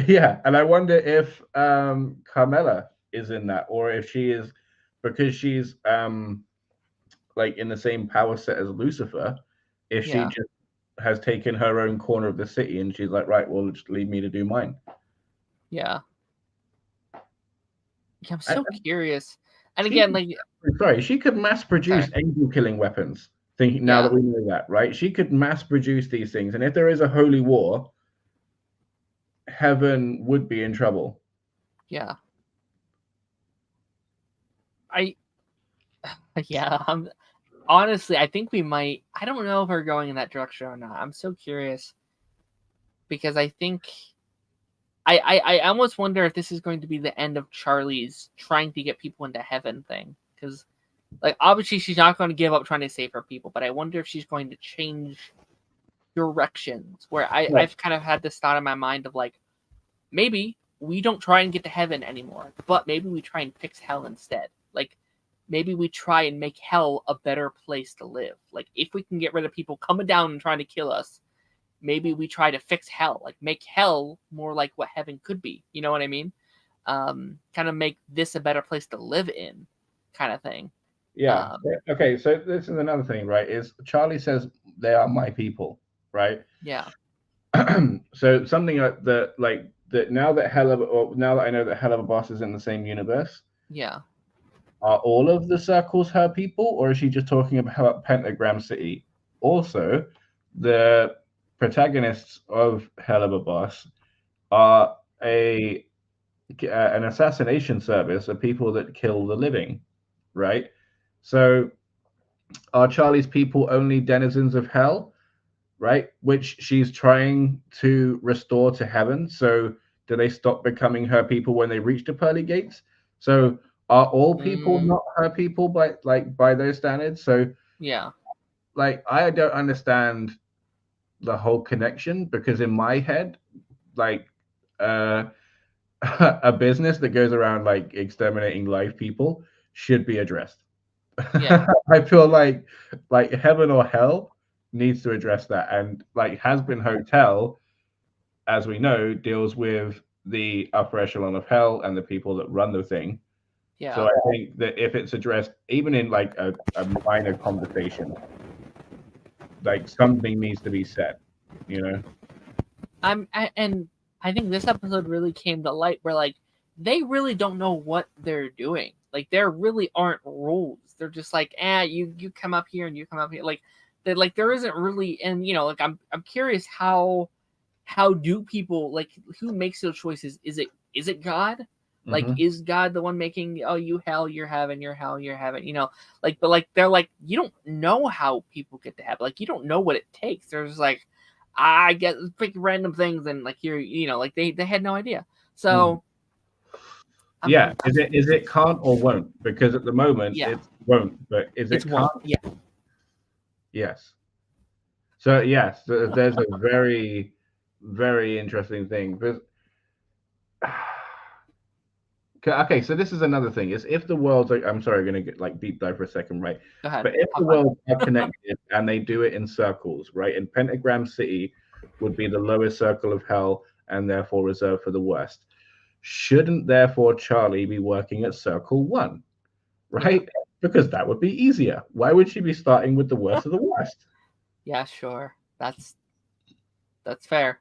Yeah, and I wonder if Carmela is in that, or if she is, because she's like in the same power set as Lucifer, if she just has taken her own corner of the city and she's like, right, well, just leave me to do mine. Yeah. I'm so curious. And again, she could mass produce angel killing weapons. Now that we know that, right? She could mass produce these things, and if there is a holy war, heaven would be in trouble. Yeah. Honestly, I think we might. I don't know if we're going in that direction or not. I'm so curious because I think I almost wonder if this is going to be the end of Charlie's trying to get people into heaven thing. Because, like, obviously she's not going to give up trying to save her people, but I wonder if she's going to change directions. Where I've kind of had this thought in my mind of, like, maybe we don't try and get to heaven anymore, but maybe we try and fix hell instead. Like, maybe we try and make hell a better place to live. Like, if we can get rid of people coming down and trying to kill us, maybe we try to fix hell, like make hell more like what heaven could be. You know what I mean? Kind of make this a better place to live in, kind of thing. Yeah. Okay. So this is another thing, right? Is Charlie says they are my people, right? Yeah. So something like that, now that now that I know that Hell of a Boss is in the same universe. Yeah. Are all of the circles her people, or is she just talking about Pentagram City? Also, the protagonists of Hell of a Boss are an assassination service of people that kill the living, right? So, are Charlie's people only denizens of hell, right? Which she's trying to restore to heaven. So, do they stop becoming her people when they reach the pearly gates? So, are all people not her people by those standards? So yeah, like I don't understand the whole connection because in my head, like a business that goes around like exterminating live people should be addressed. yeah. I feel like heaven or hell needs to address that, and like Hazbin Hotel, as we know, deals with the upper echelon of hell and the people that run the thing. Yeah. So I think that if it's addressed, even in like a minor conversation, like something needs to be said, you know? And I think this episode really came to light where, like, they really don't know what they're doing. Like, there really aren't rules. They're just like, you come up here and you come up here. Like, there isn't really, and like I'm curious how do people, like, who makes those choices? Is it God? Like, is God the one making, oh, you hell, you're heaven, you're hell, you're heaven, like, but like, they're like, you don't know how people get to heaven. Like, you don't know what it takes. There's like, I get pick random things and like you're, like they had no idea. So yeah, is it can't or won't? Because at the moment it's won't, but is it can't? Won't. Yeah. Yes. So yes, there's a very, very interesting thing. Because okay, so this is another thing: is if the world's like, I'm sorry, I'm gonna get like deep dive for a second, right? Go ahead. But if the worlds are connected and they do it in circles, right? And Pentagram City would be the lowest circle of hell and therefore reserved for the worst. Shouldn't therefore Charlie be working at Circle 1, right? Yeah. Because that would be easier. Why would she be starting with the worst of the worst? Yeah, sure. That's fair.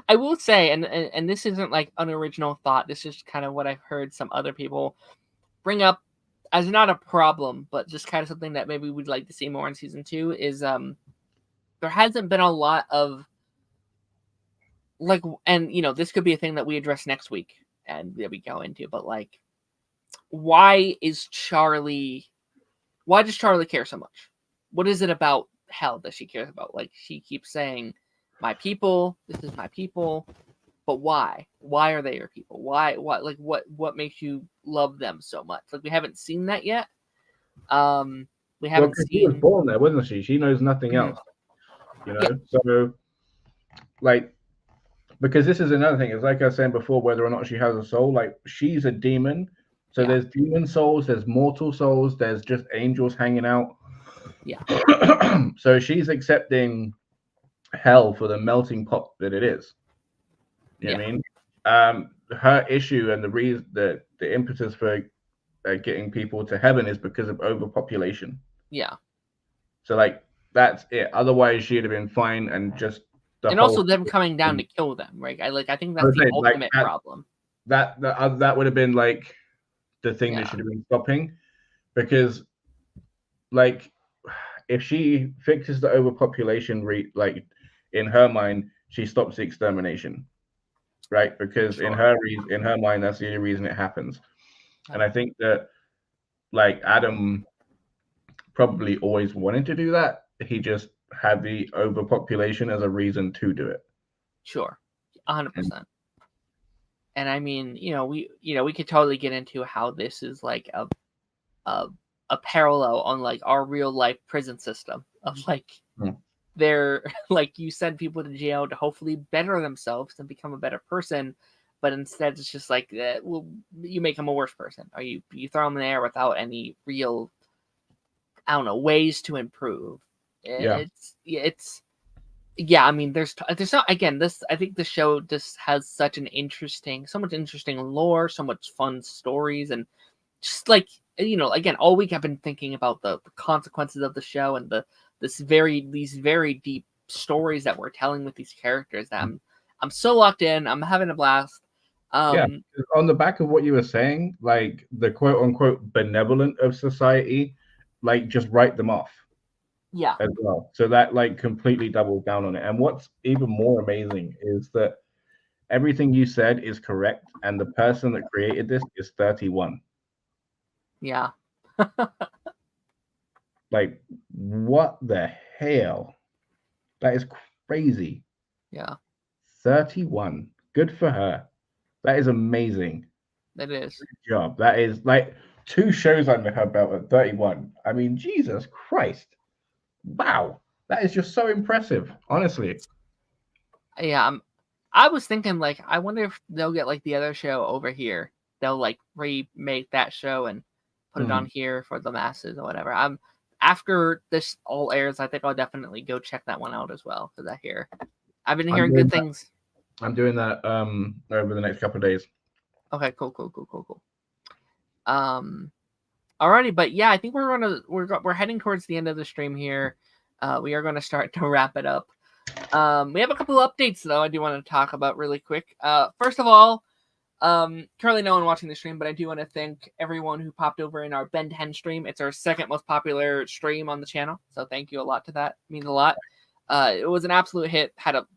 I will say, and this isn't like an original thought. This is kind of what I've heard some other people bring up as not a problem, but just kind of something that maybe we'd like to see more in season 2 is there hasn't been a lot of like, and this could be a thing that we address next week and that we go into, but like, why does Charlie care so much? What is it about hell that she cares about? Like, she keeps saying, my people, this is my people, but why are they your people? Why like what makes you love them so much? Like, we haven't seen that yet. We haven't seen. She was born there, wasn't she? She knows nothing else, so like, because this is another thing, it's like I was saying before, whether or not she has a soul, like she's a demon. So there's demon souls, there's mortal souls, there's just angels hanging out. Yeah. So she's accepting hell for the melting pot that it is. You know what I mean? Her issue and the reason, the impetus for getting people to heaven is because of overpopulation. Yeah. So like that's it. Otherwise, she'd have been fine and just. And also them coming down to kill them, right? I think that's the ultimate problem. That would have been like the thing that should have been stopping, because like if she fixes the overpopulation like in her mind, she stops the extermination, right? Because in her mind, that's the only reason it happens. And I think that like Adam probably always wanted to do that. He just had the overpopulation as a reason to do it. Sure, 100%. And I mean, we could totally get into how this is like a parallel on like our real life prison system of like they're like you send people to jail to hopefully better themselves and become a better person, but instead it's just like well, you make them a worse person, or you throw them there without any real, I don't know, ways to improve. It's I mean, there's not, again, this, I think the show just has so much interesting lore, so much fun stories, and just like, again, all week I've been thinking about the consequences of the show and these very deep stories that we're telling with these characters that I'm so locked in. I'm having a blast. On the back of what you were saying, like the quote unquote benevolent of society, like just write them off. Yeah. As well. So that like completely doubled down on it. And what's even more amazing is that everything you said is correct, and the person that created this is 31. Yeah. Like, what the hell? That is crazy. Yeah. 31. Good for her. That is amazing. That is. Good job. That is like 2 shows under her belt at 31. I mean, Jesus Christ. Wow, that is just so impressive, honestly. Yeah, I was thinking, like, I wonder if they'll get like the other show over here. They'll like remake that show and put it on here for the masses or whatever. After this all airs, I think I'll definitely go check that one out as well, because I've been hearing good things. I'm doing that over the next couple of days. Okay, cool. Alrighty, but yeah, I think we're heading towards the end of the stream here. We are going to start to wrap it up. We have a couple of updates though I do want to talk about really quick. First of all, currently no one watching the stream, but I do want to thank everyone who popped over in our Ben 10 stream. It's our second most popular stream on the channel, so thank you a lot to that. It means a lot. It was an absolute hit. Had a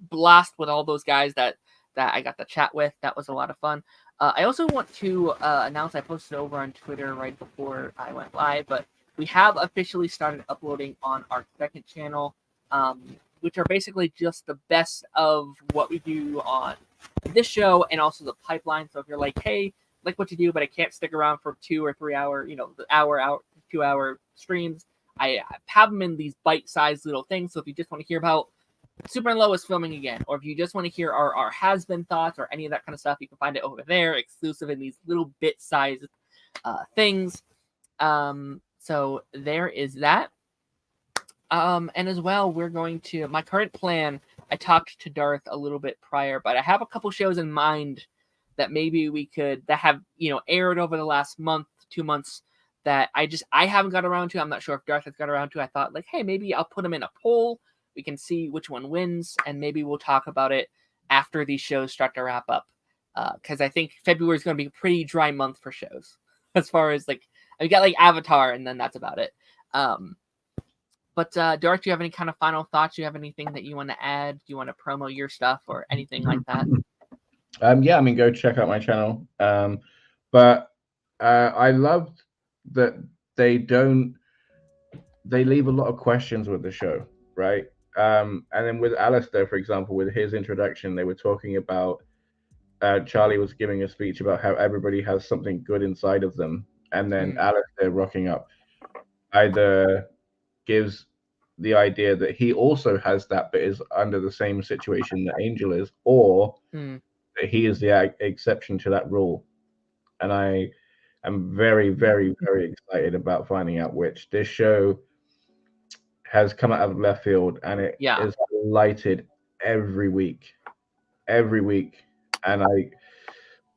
blast with all those guys that I got to chat with. That was a lot of fun. I also want to announce, I posted over on Twitter right before I went live, but we have officially started uploading on our second channel, which are basically just the best of what we do on this show and also the pipeline. So if you're like, hey, like what you do, but I can't stick around for 2 or 3 hour, the 2 hour streams, I have them in these bite-sized little things. So if you just want to hear about Super and Lois filming again, or if you just want to hear our Hazbin thoughts or any of that kind of stuff, you can find it over there, exclusive in these little bit-sized things. So there is that. And as well, we're going to, my current plan, I talked to Darth a little bit prior, but I have a couple shows in mind that maybe we could, that have, aired over the last month, 2 months, that I haven't got around to. I'm not sure if Darth has got around to. I thought, like, hey, maybe I'll put them in a poll. We can see which one wins, and maybe we'll talk about it after these shows start to wrap up. Because I think February is going to be a pretty dry month for shows. As far as, like, we got, like, Avatar, and then that's about it. But Darth, do you have any kind of final thoughts? Do you have anything that you want to add? Do you want to promo your stuff or anything like that? Yeah, I mean, go check out my channel. But I loved that they leave a lot of questions with the show, right? And then with Alistair, for example, with his introduction, they were talking about Charlie was giving a speech about how everybody has something good inside of them, and then Alistair rocking up either gives the idea that he also has that, but is under the same situation that Angel is, or that he is the exception to that rule. And I am very, very, very excited about finding out which. This show has come out of left field, and it is lighted every week, and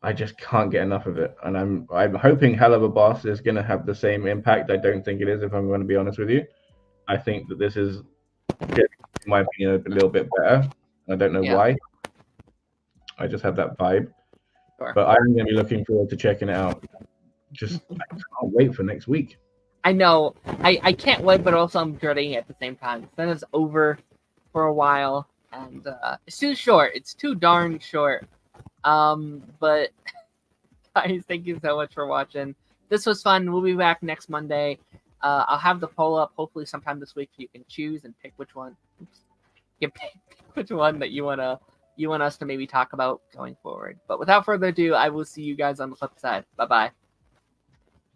I just can't get enough of it. And I'm hoping Hell of a Boss is going to have the same impact. I don't think it is, if I'm going to be honest with you. I think that this is, in my opinion, a little bit better. I don't know why. I just have that vibe. Sure. But I'm going to be looking forward to checking it out. I can't wait for next week. I know. I can't wait, but also I'm dreading it at the same time. Then it's over for a while. and it's too short. It's too darn short. But guys, thank you so much for watching. This was fun. We'll be back next Monday. I'll have the poll up hopefully sometime this week so you can choose and pick which one. Oops. You pick which one that you want us to maybe talk about going forward. But without further ado, I will see you guys on the flip side. Bye bye.